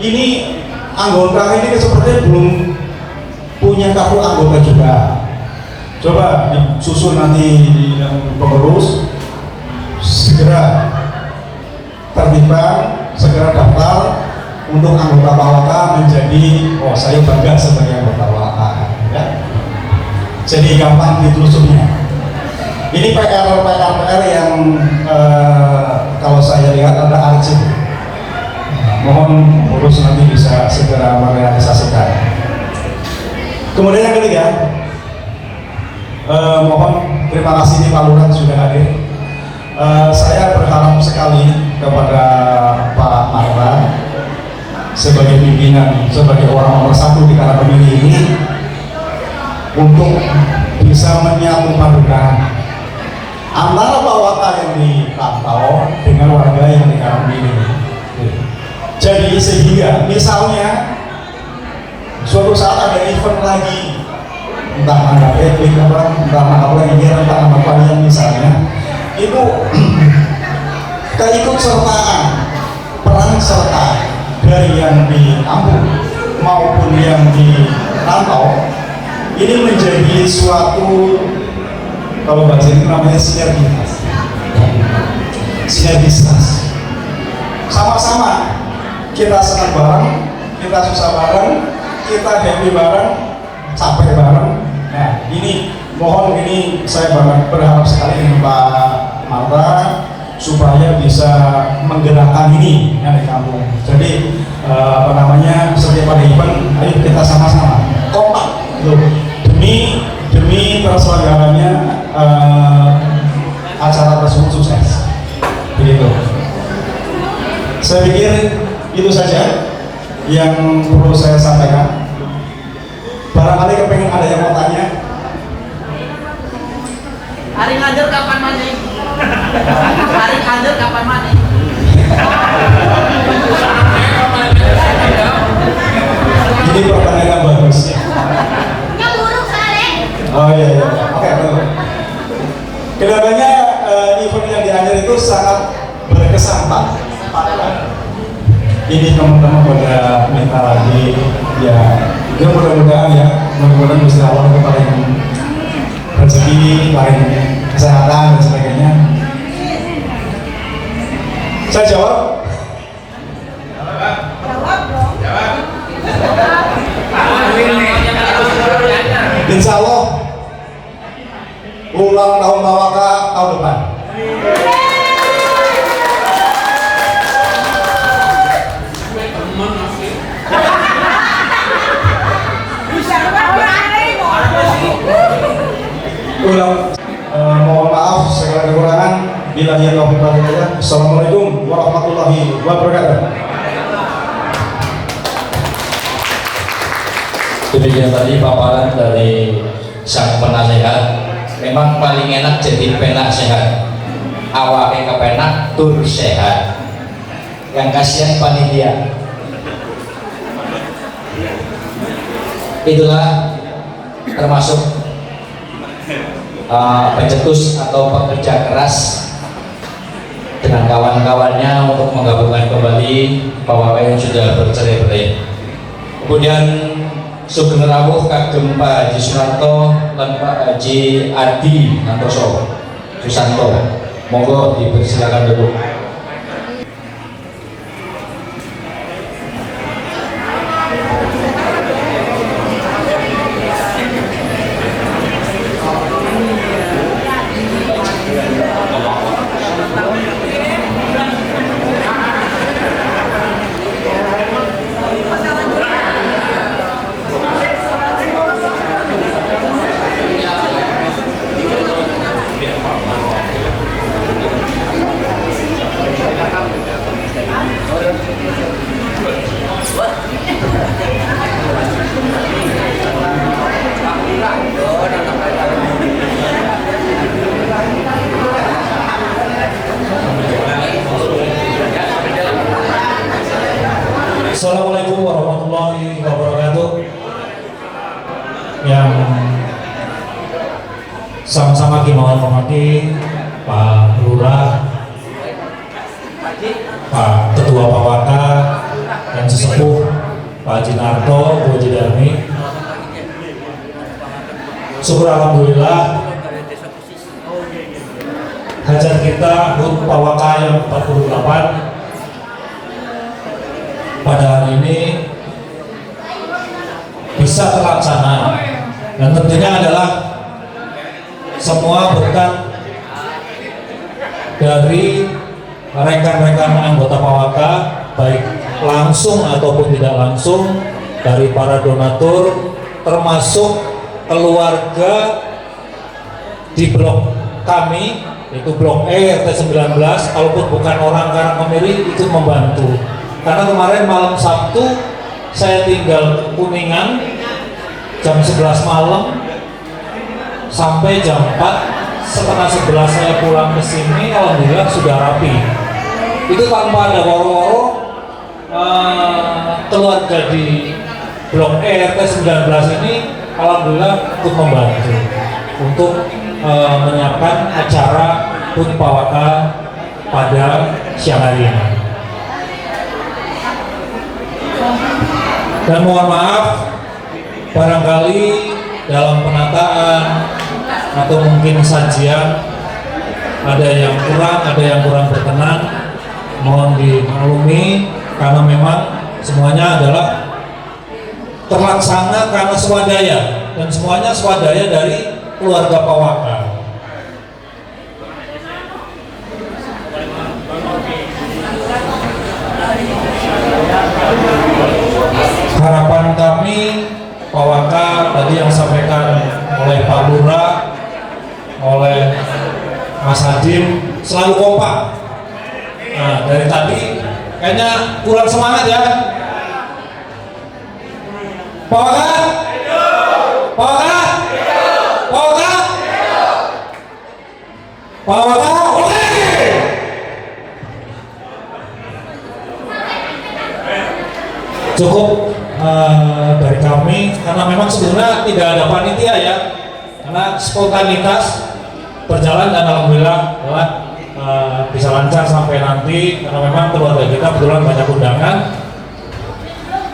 ini anggota ini sepertinya belum punya kartu anggota juga. Coba disusun nanti di pengurus, segera tertiban, segera daftar untuk anggota PAWAKA menjadi, oh saya bangga sebagai anggota PAWAKA, ya. Jadi gampang ditelusurinya. Ini PR yang kalau saya lihat ada urgent. Mohon urus nanti bisa segera merealisasikan. Kemudian yang ketiga, mohon terima kasih nih Pak Lurah sudah hadir. Saya berharap sekali kepada Pak Marta sebagai pimpinan, sebagai orang nomor satu di Karang Pemilih ini, untuk bisa menyatupadukan antara PAWAKA yang di Rantau dengan warga yang di Karang Pemilih. Jadi sehingga misalnya suatu saat ada event lagi, entah mana epic apa, entah apa yang entah apa kalian misalnya, itu keikutsertaan, peran serta dari yang di kampung maupun yang di rantau ini menjadi suatu, kalau bahasa ini namanya sinergitas. Sama-sama kita senang bareng, kita susah bareng, kita happy bareng, capek bareng. Nah ini mohon, ini saya berharap sekali dengan Pak Marta supaya bisa menggerakkan ini yang di kampung. Jadi apa namanya, setiap ada event, ayo kita sama-sama kompak demi terselenggaranya acara tersebut sukses. Begitu. Saya pikir itu saja yang perlu saya sampaikan. Barangkali kepengen ada yang mau tanya. Hari ngajar kapan mandi? Hari ngajar kapan mandi? Ini pertanyaan bagus. Nggak buruk Saleh. Oh iya, iya. Oke, betul. Kedepannya event yang di Anyer itu sangat berkesan Pak. Ini teman-teman pada minta lagi, ya mudah-mudahan ya, mudah-mudahan bisa awal ke paling rezeki, paling kesehatan dan sebagainya. Saya jawab. Insya Allah ulang tahun PAWAKA tahun depan. Mohon maaf segala kekurangan. Billahi taufiq wal hidayah. Assalamualaikum warahmatullahi wabarakatuh. Demikian tadi paparan dari sang penasehat. Memang paling enak jadi penasehat. Awalnya kepenak tur sehat. Yang kasihan panitia. Itulah termasuk pencetus atau pekerja keras dengan kawan-kawannya untuk menggabungkan kembali PAWAKA yang sudah bercerai-berai. Kemudian Sugeng Rawuh kagem Pak Haji Sunarto dan Pak Haji Adi Santoso Susanto, monggo dipersilakan dulu. Assalamualaikum warahmatullahi wabarakatuh. Yang sama-sama kita hormati Pak Lurah, Pak Ketua Pawaka, dan sesepuh Pak Jinarto, Bu Jidarmi. Syukur alhamdulillah hajat kita HUT Pawaka yang 48 pada hari ini bisa terlaksana, dan tentunya adalah semua berkat dari rekan-rekan anggota Pawaka, baik langsung ataupun tidak langsung, dari para donatur, termasuk keluarga di blok kami, yaitu blok E RT 19, kalaupun bukan orang Karangkomiri ikut membantu. Karena kemarin malam Sabtu saya tinggal Kuningan jam 11 malam sampai jam 4, setengah 11 saya pulang ke sini, alhamdulillah sudah rapi. Itu tanpa ada woro-woro. Keluarga di blok E RT 19 ini alhamdulillah ikut membantu untuk menyiapkan acara HUT Pawaka pada siang hari ini. Dan mohon maaf barangkali dalam penataan atau mungkin sajian ada yang kurang berkenan, mohon dimaklumi karena memang semuanya adalah terlaksana karena swadaya, dan semuanya swadaya dari keluarga Pawaka. Harapan kami Pawaka tadi yang disampaikan oleh Pak Lurah, oleh Mas Hadim, selalu kompak. Nah, dari tadi kayaknya kurang semangat ya. Pawaka, Pawaka, Pawaka, Pawaka, oke. Cukup dari kami, karena memang sebenarnya tidak ada panitia ya, karena spontanitas berjalan, dan alhamdulillah bisa lancar sampai nanti, karena memang keluarga kita kebetulan banyak undangan.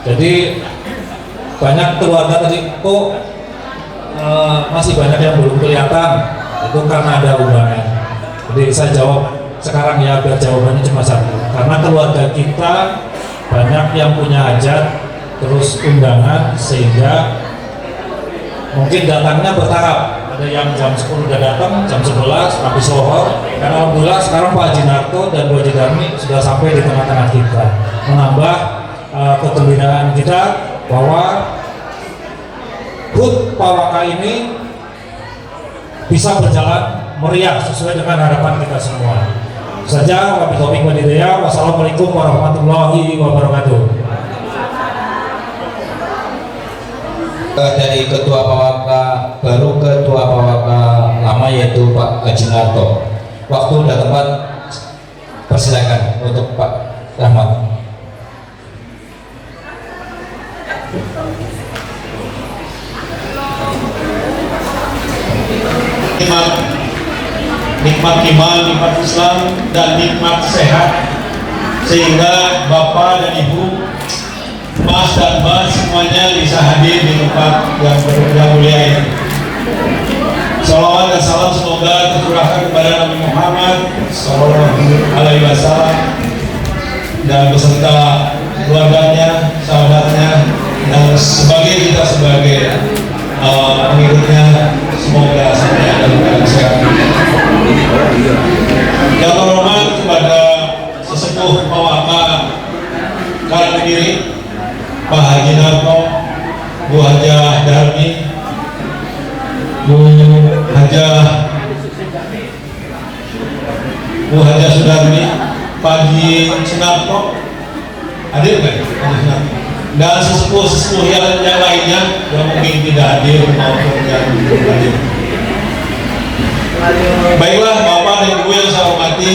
Jadi banyak keluarga tadi kok masih banyak yang belum kelihatan, itu karena ada undangan. Jadi saya jawab sekarang ya, biar jawabannya cuma satu, karena keluarga kita banyak yang punya hajat terus undangan, sehingga mungkin datangnya bertahap. Ada yang jam 10 udah datang, jam 11 habis zuhur. Karena alhamdulillah sekarang Pak Jinarto dan Bu Jidarmi sudah sampai di tengah-tengah kita, menambah kegembiraan kita bahwa HUT Pawaka ini bisa berjalan meriah sesuai dengan harapan kita semua. Saja, wabillahi taufiq wal hidayah. Wassalamualaikum warahmatullahi wabarakatuh. Dari Ketua Pawaka baru Ketua Pawaka lama, yaitu Pak Jinarto. Waktu sudah tepat, persilakan untuk Pak Rahmat. Nikmat iman, nikmat Islam, dan nikmat sehat, sehingga Bapak dan Ibu, Mas dan Mbak semuanya bisa hadir di tempat yang mulia ini. Salawat dan salam semoga tercurahkan kepada Nabi Muhammad SAW dan beserta keluarganya, sahabatnya, dan kita sebagai pengikutnya, semoga semuanya dalam sehat. Yang terhormat kepada sesepuh Pawaka Karangkomiri, Pak Haji Narto, Bu Hajah Darmi, Bu Hajah Sudarmi, Pak Haji Sunarto, hadir kan? Dan sesepuh-sesepuh yang lainnya yang mungkin tidak hadir maupun yang hadir. Baiklah Bapak dan Ibu yang saya hormati,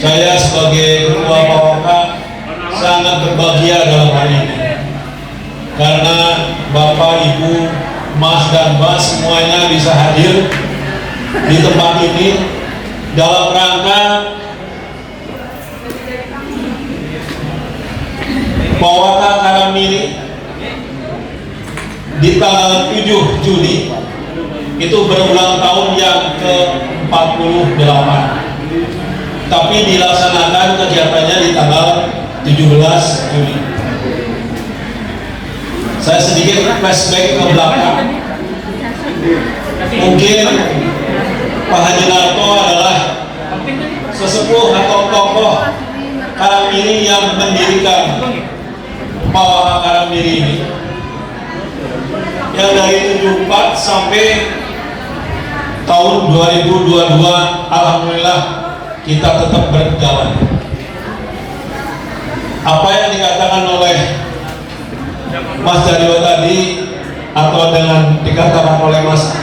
saya sebagai Ketua Pawaka sangat berbahagia dalam hari ini karena Bapak, Ibu, Mas dan Mbak semuanya bisa hadir di tempat ini dalam rangka Pawaka Karangmiri di tanggal 7 Juli itu berulang tahun yang ke-48, tapi dilaksanakan kegiatannya di tanggal 17 Juli. Saya sedikit flashback ke belakang. Mungkin Pak Haji Narto adalah sesepuh atau tokoh Karangmiri yang mendirikan Pawaka Karangmiri ini, yang dari 74 sampai tahun 2022 alhamdulillah kita tetap berjalan. Apa yang dikatakan oleh Mas Jaryo tadi atau dengan dikatakan oleh Mas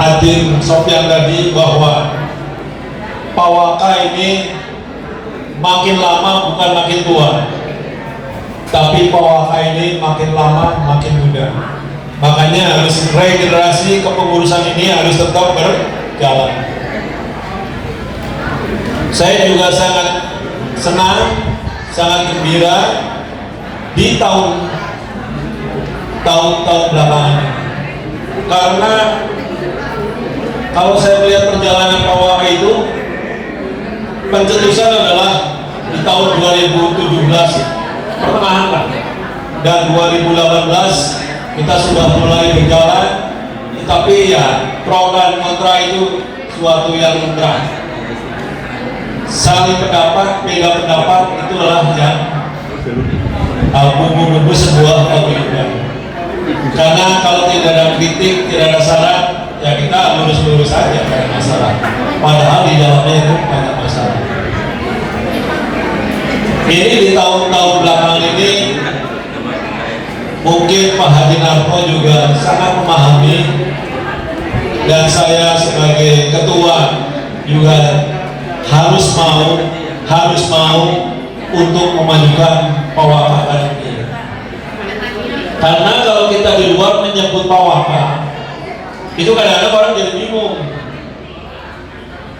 Adin Sofyan tadi bahwa Pawaka ini makin lama bukan makin tua, tapi Pawaka ini makin lama makin muda. Makanya harus regenerasi kepengurusan ini harus tetap berjalan. Saya juga sangat senang, sangat gembira di tahun-tahun belakangan ini, karena kalau saya melihat perjalanan Pawaka itu, pencetusan adalah di tahun 2017 pertengahan lah, dan 2018 kita sudah mulai berjalan, tapi ya pro dan kontra itu suatu yang lumrah. Saling pendapat, beda pendapat itulah yang bumbu-bumbu sebuah paguyuban. Karena kalau tidak ada kritik, tidak ada saran, ya kita lurus-lurus saja, banyak masalah. Padahal di dalamnya itu banyak masalah. Ini di tahun-tahun belakangan ini mungkin Pak Haji Narto juga sangat memahami, dan saya sebagai ketua juga harus mau untuk memajukan Pawaka ini. Karena kalau kita di luar menyebut Pawaka, itu kadang-kadang orang jadi bingung.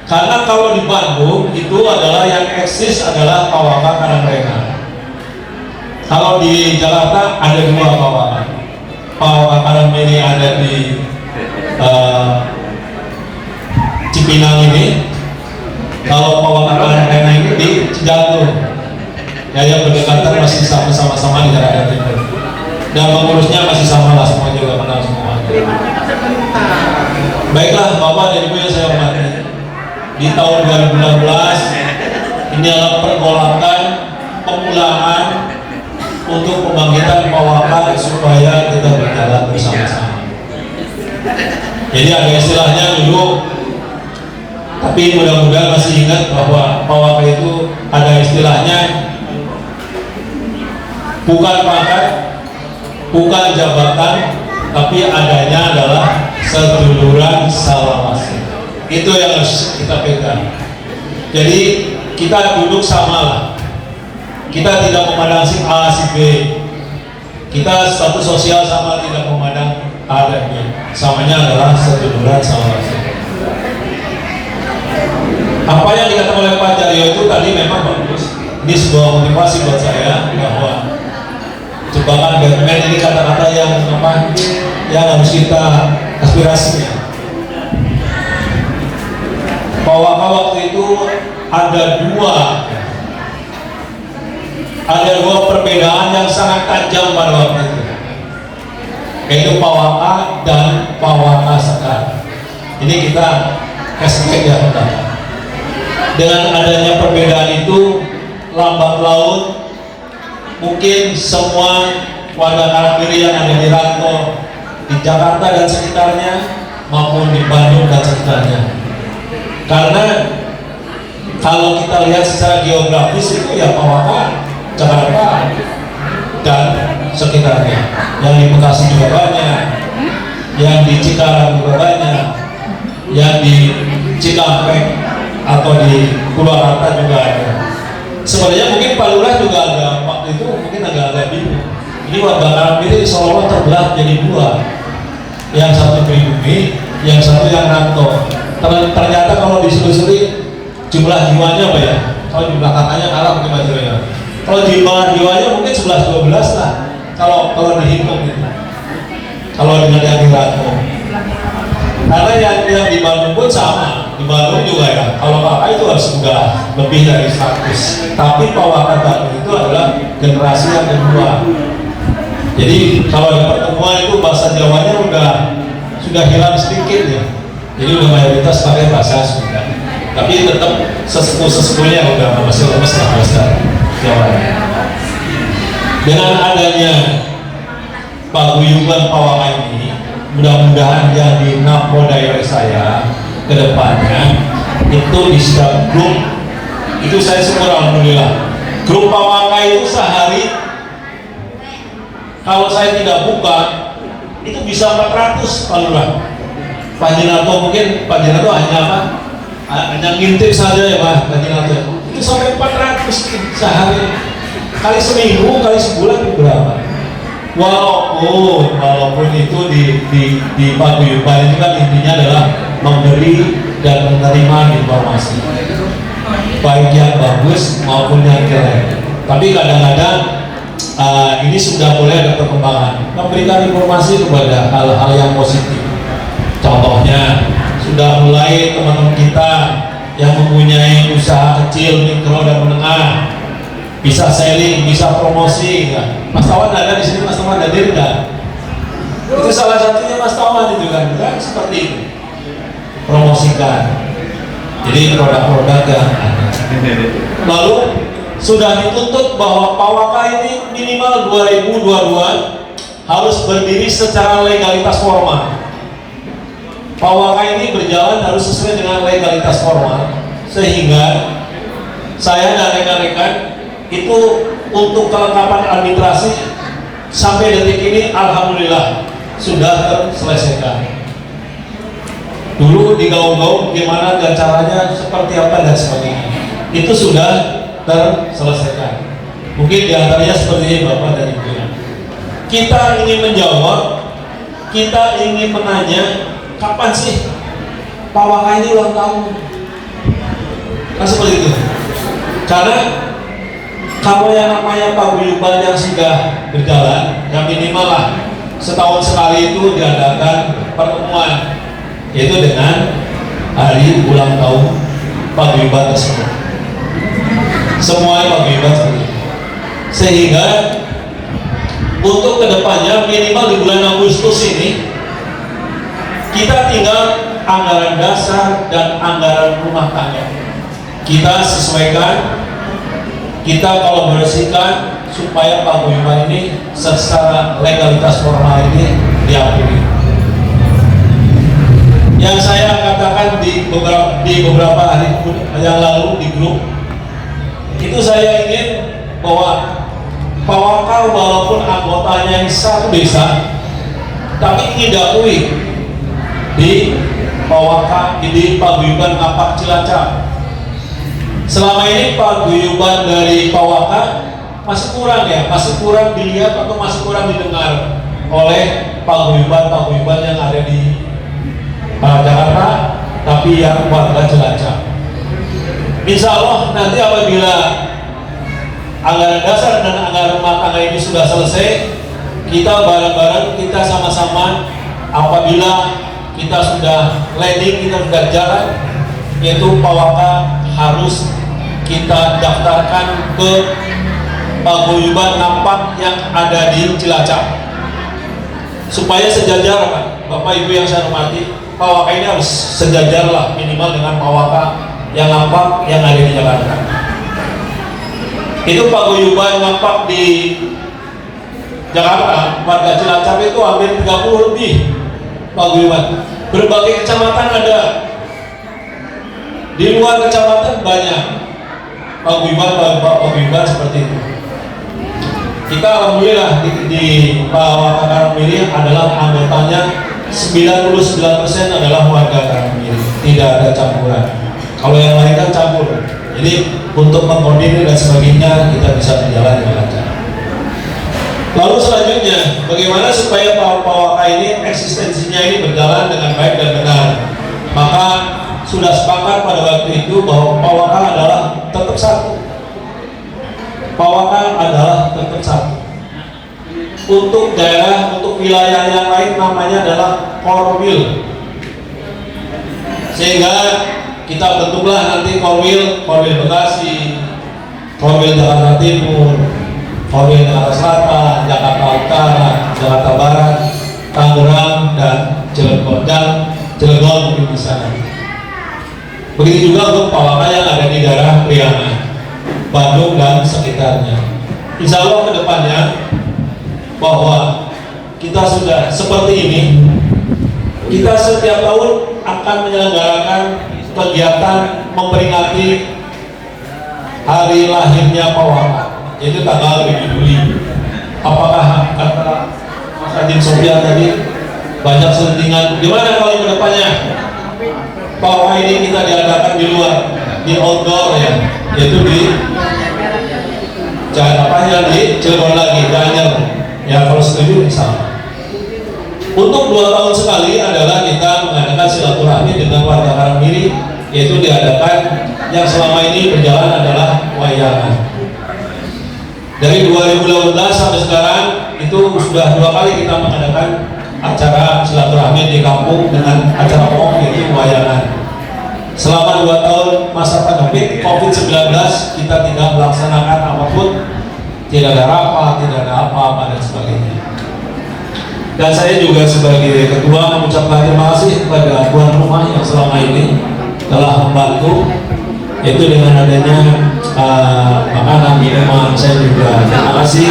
Karena kalau di Bandung itu adalah yang eksis adalah Pawaka Karangrenga. Kalau di Jakarta ada dua Pawaka. Pawaka Karangmiri ada di Cipinang ini. Kalau Pawaka Karangrenga ini di Cijantung. Ya, yang berdekatan masih sama-sama di Jakarta Timur. Dan pengurusnya masih sama lah, semua juga kenal semua. Baiklah Bapak dan Ibu yang saya hormati, di tahun 2016 ini adalah pergolakan pemulangan untuk pembangkitan Pawaka supaya kita berjalan bersama-sama. Jadi ada istilahnya dulu, tapi mudah-mudahan masih ingat bahwa Pawaka itu ada istilahnya, bukan pangkat, bukan jabatan, tapi adanya adalah seduluran salamasi. Itu yang harus kita pegang. Jadi kita duduk sama lah. Kita tidak memandang si A, si B. Kita status sosial sama, tidak memandang A dan B. Samanya adalah seduluran salamasi. Apa yang dikatakan oleh Pak Jaryo itu tadi memang bagus. Ini sebuah motivasi buat saya bahwa jebakan Batman ini kata-kata yang apa, yang harus kita aspirasinya. Pawaka waktu itu ada dua perbedaan yang sangat tajam pada waktu itu, yaitu Pawaka dan Pawaka Sekar. Ini kita kasih ya, dengan adanya perbedaan itu, lambat laun mungkin semua warga Karangmiri yang ada di Rantau, di Jakarta dan sekitarnya, maupun di Bandung dan sekitarnya. Karena kalau kita lihat secara geografis itu ya Pawaka, Jakarta dan sekitarnya. Yang di Bekasi juga banyak, yang di Cikarang juga banyak, yang di Cikampek atau di Purwakarta juga ada. sebenarnya mungkin Pak Lurah juga agak waktu itu mungkin agak bingung. Ini warga Karangmiri seolah-olah terbelah jadi dua, yang satu pribumi, yang satu yang rantau. Ternyata kalau disusul-suli jumlah jiwanya apa ya? Kalau jumlah kakaknya kalah mungkin Mas Joya. Kalau jumlah jiwanya mungkin 11-12 lah. Kalau dihitung gitu. Kalau dengan yang di rantau. Karena yang di Bandung pun sama, di Bandung juga ya. Kalau kakak itu harus sudah lebih dari 100. Tapi Pawaka Bandung itu adalah generasi yang kedua. Jadi kalau ada pertemuan itu bahasa Jawanya sudah hilang sedikit ya. Jadi udah mayoritas pakai bahasa Sunda. Tapi tetap sesepuh-sesepuhnya udah masih lemes lah bahasa Jawa. Dengan adanya paguyuban Pawaka ini, mudah-mudahan yang di Napodaya saya ke depannya itu di setiap grup itu saya syukur alhamdulillah. Grup Pawaka itu sehari kalau saya tidak buka itu bisa 400 Pak Lurah. Pak Jinato mungkin Pak Jinato hanya apa? Hanya ngintip saja ya Pak Jinato. Itu sampai 400 sehari. Kali seminggu, kali sebulan berapa? Walaupun itu di paguyuban itu kan intinya adalah memberi dan menerima informasi baik yang bagus maupun yang jelek. Tapi kadang-kadang ini sudah mulai ada perkembangan memberikan informasi kepada hal-hal yang positif. Contohnya sudah mulai teman-teman kita yang mempunyai usaha kecil, mikro dan menengah bisa selling, bisa promosi ya. Mas Tawan ada di sini, Mas Tawan hadir enggak? Itu salah satunya Mas Tawan itu kan seperti itu. Promosikan. Jadi produk-produk yang ada. Lalu sudah dituntut bahwa Pawaka ini minimal 2022 harus berdiri secara legalitas formal. Pawaka ini berjalan harus sesuai dengan legalitas formal, sehingga saya dan rekan-rekan itu untuk kelengkapan administrasi sampai detik ini alhamdulillah sudah terselesaikan. Dulu digaung-gaung gimana dan caranya seperti apa dan sebagainya, itu sudah terselesaikan. Mungkin diantaranya seperti ini Bapak dan Ibu. Kita ingin menjawab, kita ingin menanya, kapan sih Pawaka ini ulang tahun? Kan seperti itu. Karena kalau yang namanya paguyuban yang sudah berjalan, yang minimal lah setahun sekali itu diadakan pertemuan, yaitu dengan hari ulang tahun paguyuban tersebut. Semua paguyuban seperti itu. Sehingga untuk kedepannya minimal di bulan Agustus ini kita tinggal anggaran dasar dan anggaran rumah tangga kita sesuaikan, kita kolaborasikan supaya paguyuban ini secara legalitas formal ini diakui. Yang saya katakan di beberapa hari yang lalu di grup itu, saya ingin bahwa Pawaka walaupun anggotanya satu desa, tapi ingin diakui di Pawaka di paguyuban Ngapak Cilacap. Selama ini paguyuban dari Pawaka masih kurang ya, masih kurang dilihat atau masih kurang didengar oleh paguyuban yang ada di Jakarta, tapi yang warga Cilacap. Insya Allah nanti apabila anggaran dasar dan anggaran rumah tangga ini sudah selesai, kita bareng-bareng, kita sama-sama apabila kita sudah landing, kita sudah jalan, yaitu Pawaka harus kita daftarkan ke paguyuban Ngapak yang ada di Cilacap supaya sejajar Pak. Bapak Ibu yang saya hormati, Pawaka ini harus sejajar lah minimal dengan Pawaka yang Ngapak yang ada di Jakarta. Itu paguyuban Ngapak di Jakarta, warga Cilacap itu hampir 30 lebih paguyuban. Berbagai kecamatan ada, di luar kecamatan banyak paguyuban seperti itu. Kita alhamdulillah di Pawaka Karangmiri adalah anggotanya 99% adalah warga Karangmiri, tidak ada campuran. Kalau yang lain kan campur. Jadi untuk mengkoordinir dan sebagainya, kita bisa berjalan dengan lancar. Lalu selanjutnya, bagaimana supaya PAWK ini eksistensinya ini berjalan dengan baik dan benar? Maka sudah sepakat pada waktu itu bahwa PAWK adalah tetap satu. PAWK adalah tetap satu. Untuk daerah, untuk wilayah yang lain namanya adalah Korwil. Sehingga kita bentuklah nanti Korwil Bekasi, Korwil Jakarta Timur, Korwil Jakarta Selatan, Jakarta Utara, Jakarta Barat, Tangerang, dan Cilegon mungkin di sana. Begitu juga untuk PAWK yang ada di daerah Priangan, Bandung dan sekitarnya. Insya Allah ke depannya bahwa kita sudah seperti ini, kita setiap tahun akan menyelenggarakan kegiatan memperingati hari lahirnya PAWK, yaitu tanggal 7 Juli. Apakah kata Mas Adin Sofia tadi banyak sentingan? Gimana kalau ke depannya PAWK ini kita diadakan di luar, di outdoor ya, yaitu di di Cilegon lagi, Gianyar. Ya kalau setuju sama. Untuk 2 tahun sekali adalah kita mengadakan silaturahmi dengan warga Karangmiri, yaitu diadakan yang selama ini berjalan adalah wayangan. Dari 2018 sampai sekarang itu sudah 2 kali kita mengadakan acara silaturahmi di kampung dengan acara umum yaitu wayangan. Selama 2 tahun masa pandemi COVID-19 kita tidak melaksanakan apapun, tidak ada rapat, tidak ada apa-apa dan sebagainya. Dan saya juga sebagai ketua mengucapkan terima kasih kepada tuan rumah yang selama ini telah membantu, yaitu dengan adanya makanan minuman. Saya juga terima kasih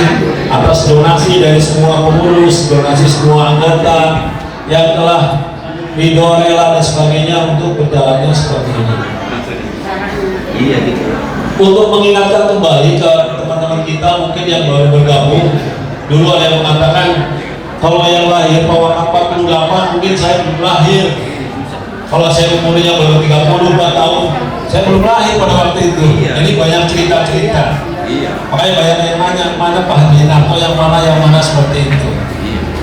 atas donasi dari semua pengurus, donasi semua anggota yang telah ridho, rela dan sebagainya untuk berjalannya seperti ini. Untuk mengingatkan kembali ke teman-teman kita mungkin yang baru bergabung, dulu ada yang mengatakan kalau yang lahir PAWK 48 mungkin saya belum lahir. Kalau saya umurnya baru 34 tahun, saya belum lahir pada waktu itu. Ini banyak cerita-cerita. Makanya banyak yang nanya, mana Pak Hadinarto, yang mana seperti itu.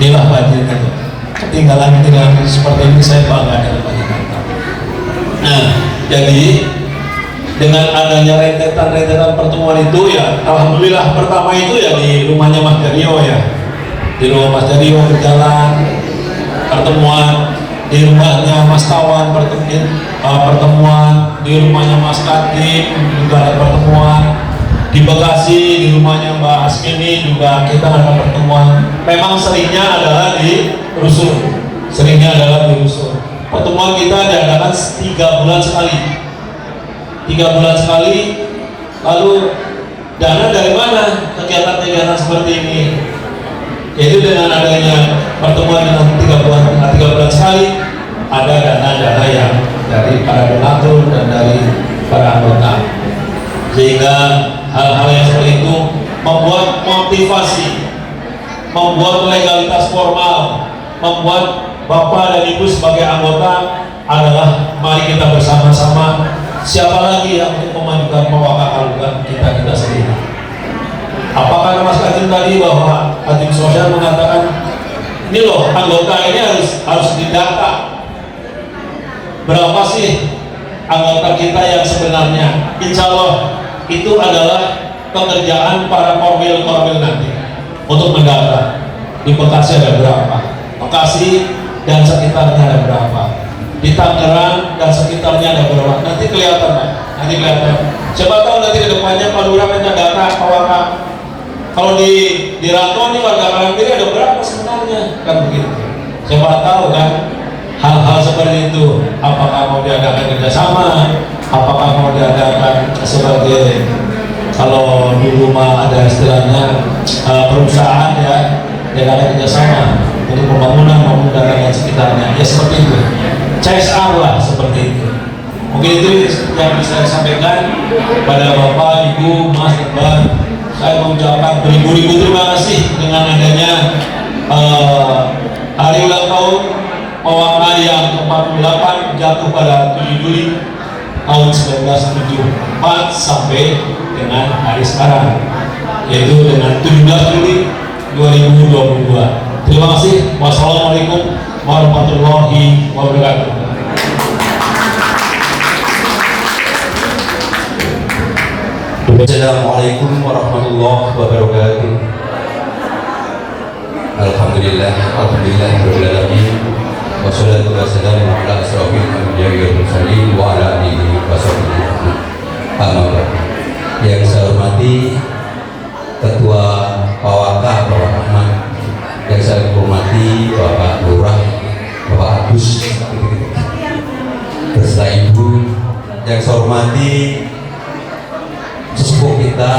Inilah Pak Hadinarto. Ketinggalan seperti ini saya bangga dengan Pak Hadinarto. Nah, jadi dengan adanya rentetan pertemuan itu ya, alhamdulillah pertama itu ya di rumahnya Mas Dario ya. Di rumah Mas Dario berjalan pertemuan, di rumahnya Mas Tawan pertemuan, di rumahnya Mas Kadim juga ada pertemuan, di Bekasi di rumahnya Mbak Asmini juga kita ada pertemuan. Memang seringnya adalah di Rusun, pertemuan kita diadakan 3 bulan sekali. 3 bulan sekali. Lalu dana dari mana kegiatan-kegiatan seperti ini? Yaitu dengan adanya pertemuan dengan 3 bulan sekali, ada dana-dana yang dari para donatur dan dari para anggota, sehingga hal-hal yang seperti itu membuat motivasi, membuat legalitas formal, membuat Bapak dan Ibu sebagai anggota adalah mari kita bersama-sama. Siapa lagi yang untuk memajukan PAWK kalau kita sendiri? Apakah Mas Kadim tadi bahwa Kadim Sosial mengatakan ini loh anggota ini harus didata, berapa sih anggota kita yang sebenarnya? Insya Allah itu adalah pekerjaan para korwil nanti untuk mendata. Di Bekasi ada berapa, Bekasi dan sekitarnya ada berapa, di Tangerang dan sekitarnya ada berapa. Nanti kelihatan Pak, siapa tahu nanti ke depannya Pak Lurah minta data PAWK. Kalau di Rantau ini warga Karangmiri ada berapa sebenarnya, kan begitu. Siapa tahu kan hal-hal seperti itu, apakah mau diadakan kerjasama, apakah mau diadakan sebagai, kalau dulu mah ada istilahnya perusahaan ya, diadakan kerjasama untuk pembangunan maupun dan sekitarnya, ya seperti itu. CSR lah seperti itu. Mungkin itu yang bisa saya sampaikan pada Bapak, Ibu, Mas, dan Mbak. Saya mengucapkan beribu-ribu terima kasih dengan adanya hari ulang tahun PAWK yang ke-48 jatuh pada 7 Juli tahun 1997. sampai dengan hari sekarang, yaitu dengan 17 Juli 2022. Terima kasih. Wassalamualaikum warahmatullahi wabarakatuh. Assalamualaikum warahmatullahi wabarakatuh. Alhamdulillah, rabbil alamin. Wassalatu wassalamu ala asrofil anbiya'i wal mursalin wa ala alihi wa sahbihi. Yang saya hormati Ketua Pawaka Bapak Ahmad, yang saya hormati Bapak Lurah, Bapak Agus beserta Ibu, yang saya hormati sesepuh kita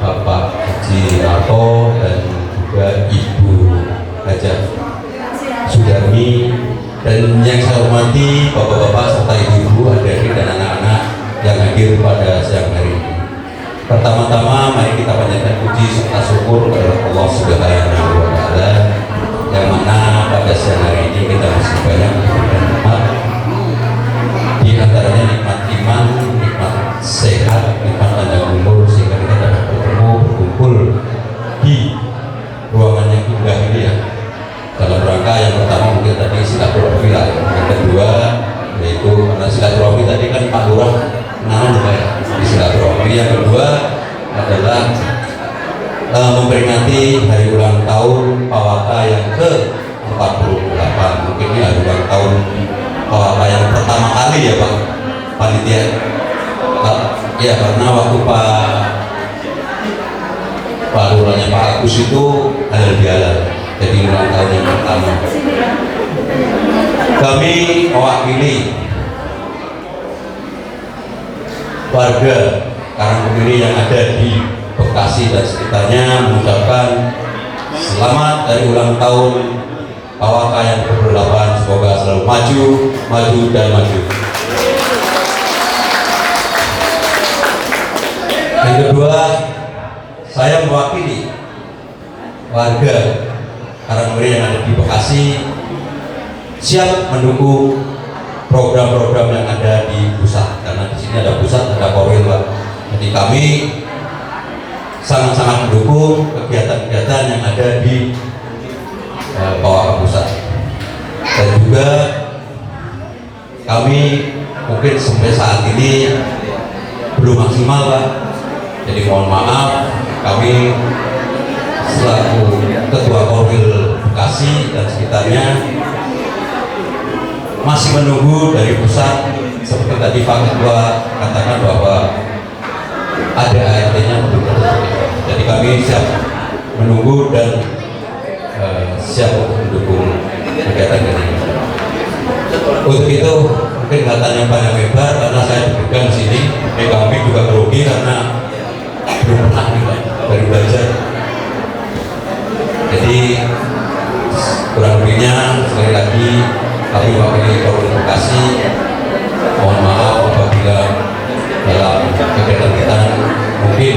Bapak Haji Narto dan juga Ibu Hajah Sudarmi, dan yang saya hormati bapak-bapak serta ibu-ibu, adik-adik dan anak-anak yang hadir pada siang hari ini. Pertama-tama mari kita panjatkan puji serta syukur kepada Allah Subhanahu wa Ta'ala, yang mana pada siang hari ini kita masih banyak diberikan nikmat, di antaranya nikmat iman, nikmat sehat, nikmat panjang umur, sehingga kita dapat bertemu berkumpul di ruangan yang indah ini ya. Dalam rangka yang pertama mungkin tadi silaturahmi lah, yang kedua yaitu karena silaturahmi tadi kan Pak Lurah kenalan juga ya di silaturahmi, yang kedua adalah memperingati hari ulang tahun Pawaka yang ke-48. Mungkin ini hari ulang tahun Pawaka yang pertama kali ya Pak panitia ya, karena waktu Pak Lurahnya Pak Agus itu halal bihalal, jadi ulang tahun yang pertama. Kami mewakili warga Karangkemiri yang ada di Bekasi dan sekitarnya mengucapkan selamat dari ulang tahun Pawaka yang ke-48. Semoga selalu maju, maju dan maju. Yang kedua, saya mewakili warga Karangkemiri yang ada di Bekasi siap mendukung program-program yang ada di pusat, karena di sini ada pusat, ada Korwil Pak. Jadi kami sangat-sangat mendukung kegiatan-kegiatan yang ada di Pawaka pusat. Dan juga kami mungkin sampai saat ini belum maksimal Pak. Jadi mohon maaf, kami selaku Ketua Korwil Bekasi dan sekitarnya masih menunggu dari pusat, seperti tadi Pak Ketua katakan bahwa ada ART-nya belum tertutup. Jadi kami siap menunggu dan siap untuk mendukung kegiatan ini. Untuk itu mungkin nggak tanya panjang lebar karena saya dudukkan di sini. Kami juga grogi karena belum pernah baru belajar. Jadi kurang lebihnya sekali lagi kami wakili Korwil Bekasi mohon maaf apabila dalam kegiatan kita mungkin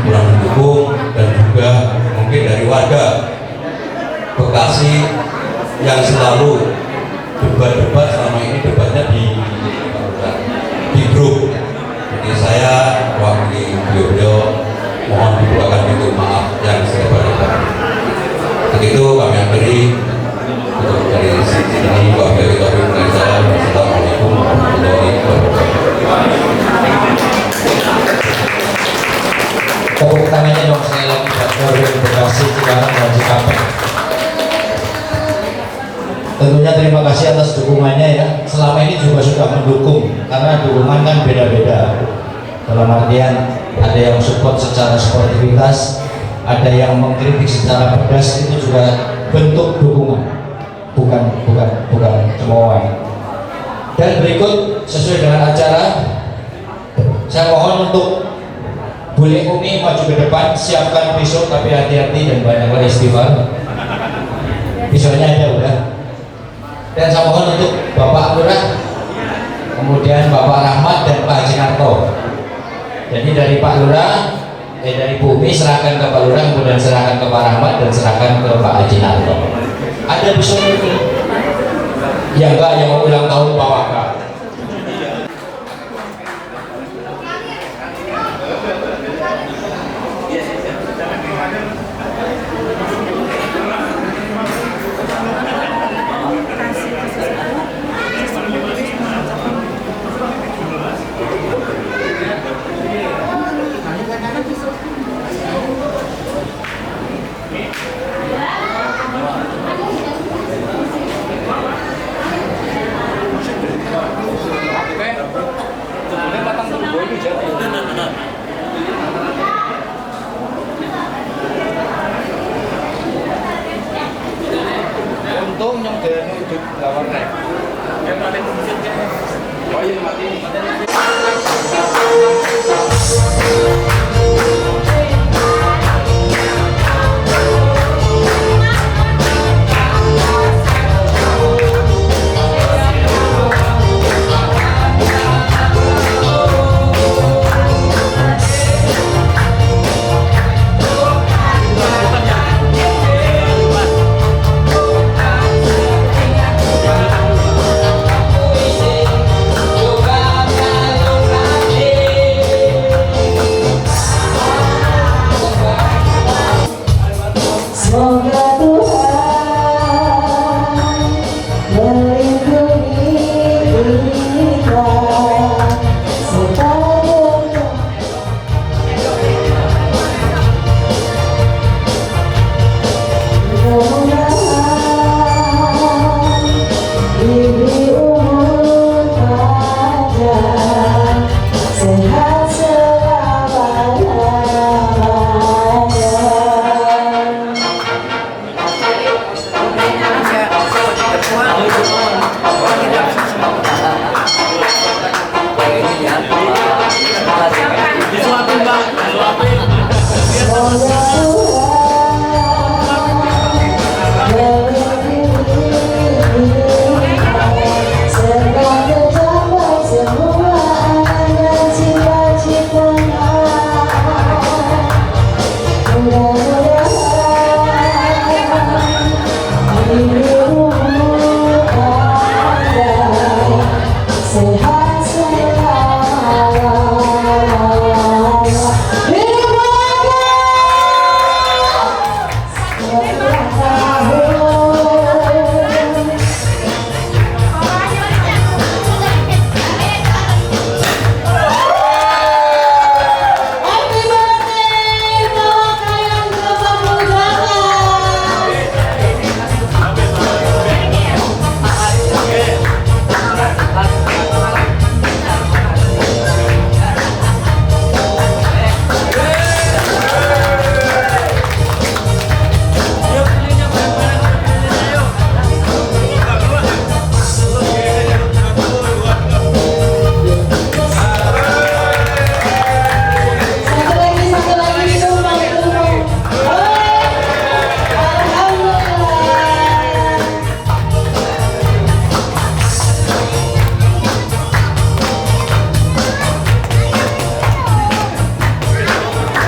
kurang mendukung, dan juga mungkin dari warga Bekasi yang selalu debat-debat, selama ini debatnya di grup. Jadi saya wakili beliau mohon dibukakan pintu maaf yang selebar-lebarnya. Begitu kami akhiri untuk dari sini. Wabillahi taufiq wal hidayah. Wassalamualaikum warahmatullahi wabarakatuh. Tepuk tangannya dong sekali lagi buat Korwil Bekasi, Cikarang dan Cikampek. Tentunya terima kasih atas dukungannya ya. Selama ini juga sudah mendukung, karena dukungan kan beda-beda. Dalam artian ada yang support secara sportivitas, ada yang mengkritik secara pedas, itu juga bentuk dukungan, bukan cemoohan. Dan berikut sesuai dengan acara, saya mohon untuk Bule Umi maju ke depan, siapkan pisau tapi hati-hati dan banyaklah istighfar. Pisaunya ada udah. Dan saya mohon untuk Bapak Lurah, kemudian Bapak Rahmat dan Pak Haji Narto. Jadi dari Pak Lurah, dari Bu Umi serahkan ke Pak Lurah, kemudian serahkan ke Pak Rahmat dan serahkan ke Pak Haji Narto. Ada pisau itu? Ya enggak, yang mau ulang tahun Pawaka. Semoga Tuhan melindungi kita serta mudah-mudahan diberi umur panjang, sehat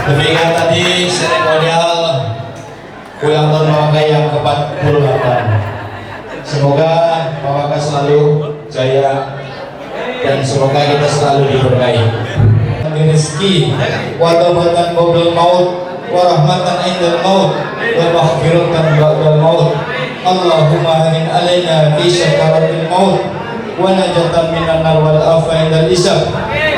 Demikian tadi seremonial ulang tahun Pawaka yang ke-48. Semoga Pawaka selalu jaya dan semoga kita selalu diberkahi. Rezeki, wa taubatan qablal maut, wa rahmatan indal maut, wa maghfiratan ba'dal maut. Allahumma amin alaina fi syakaratil maut wa najatan minan nar wal afa indal isab.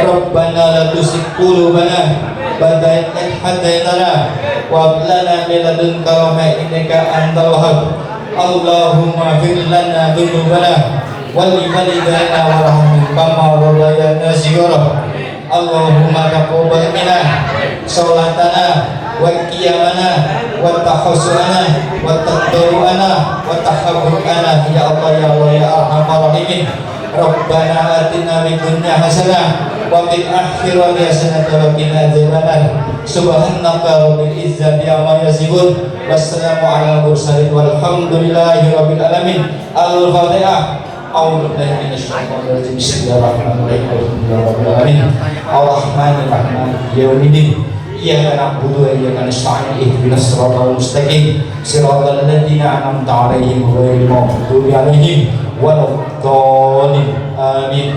Rabbana la tuzigh qulubana ba'da idh hadaytana wa hab lana min ladunka rahmah innaka antal wahhab. Allahumma ighfir lana dhunubana wal walidayna warhamhum kama rabbayana shighara. Allahumma taqabbal minna sholatana wa qiyamana wa tahassuana wa tadawwana wa tahabbukana ya Allah ya Allah ya arhamar rahimin. Rabbana atina fid dunya hasanah wa fil akhirati hasanah wa qina adzabannar. Subhanaka rabbil izzati amma yasifun. Wassalamu ala mursalin walhamdulillahi rabbil alamin. Al-Fatihah. A'udzu billahi minasyaitonir rajim. Bismillahirrahmanirrahim. Ar-Rahmanir Rahim. Yaumiddin. Iyyaka na'budu wa iyyaka nasta'in. Ihdinas siratal mustaqim. Siratal ladzina an'amta 'alaihim ghairil maghdubi 'alaihim waladdallin. Amin.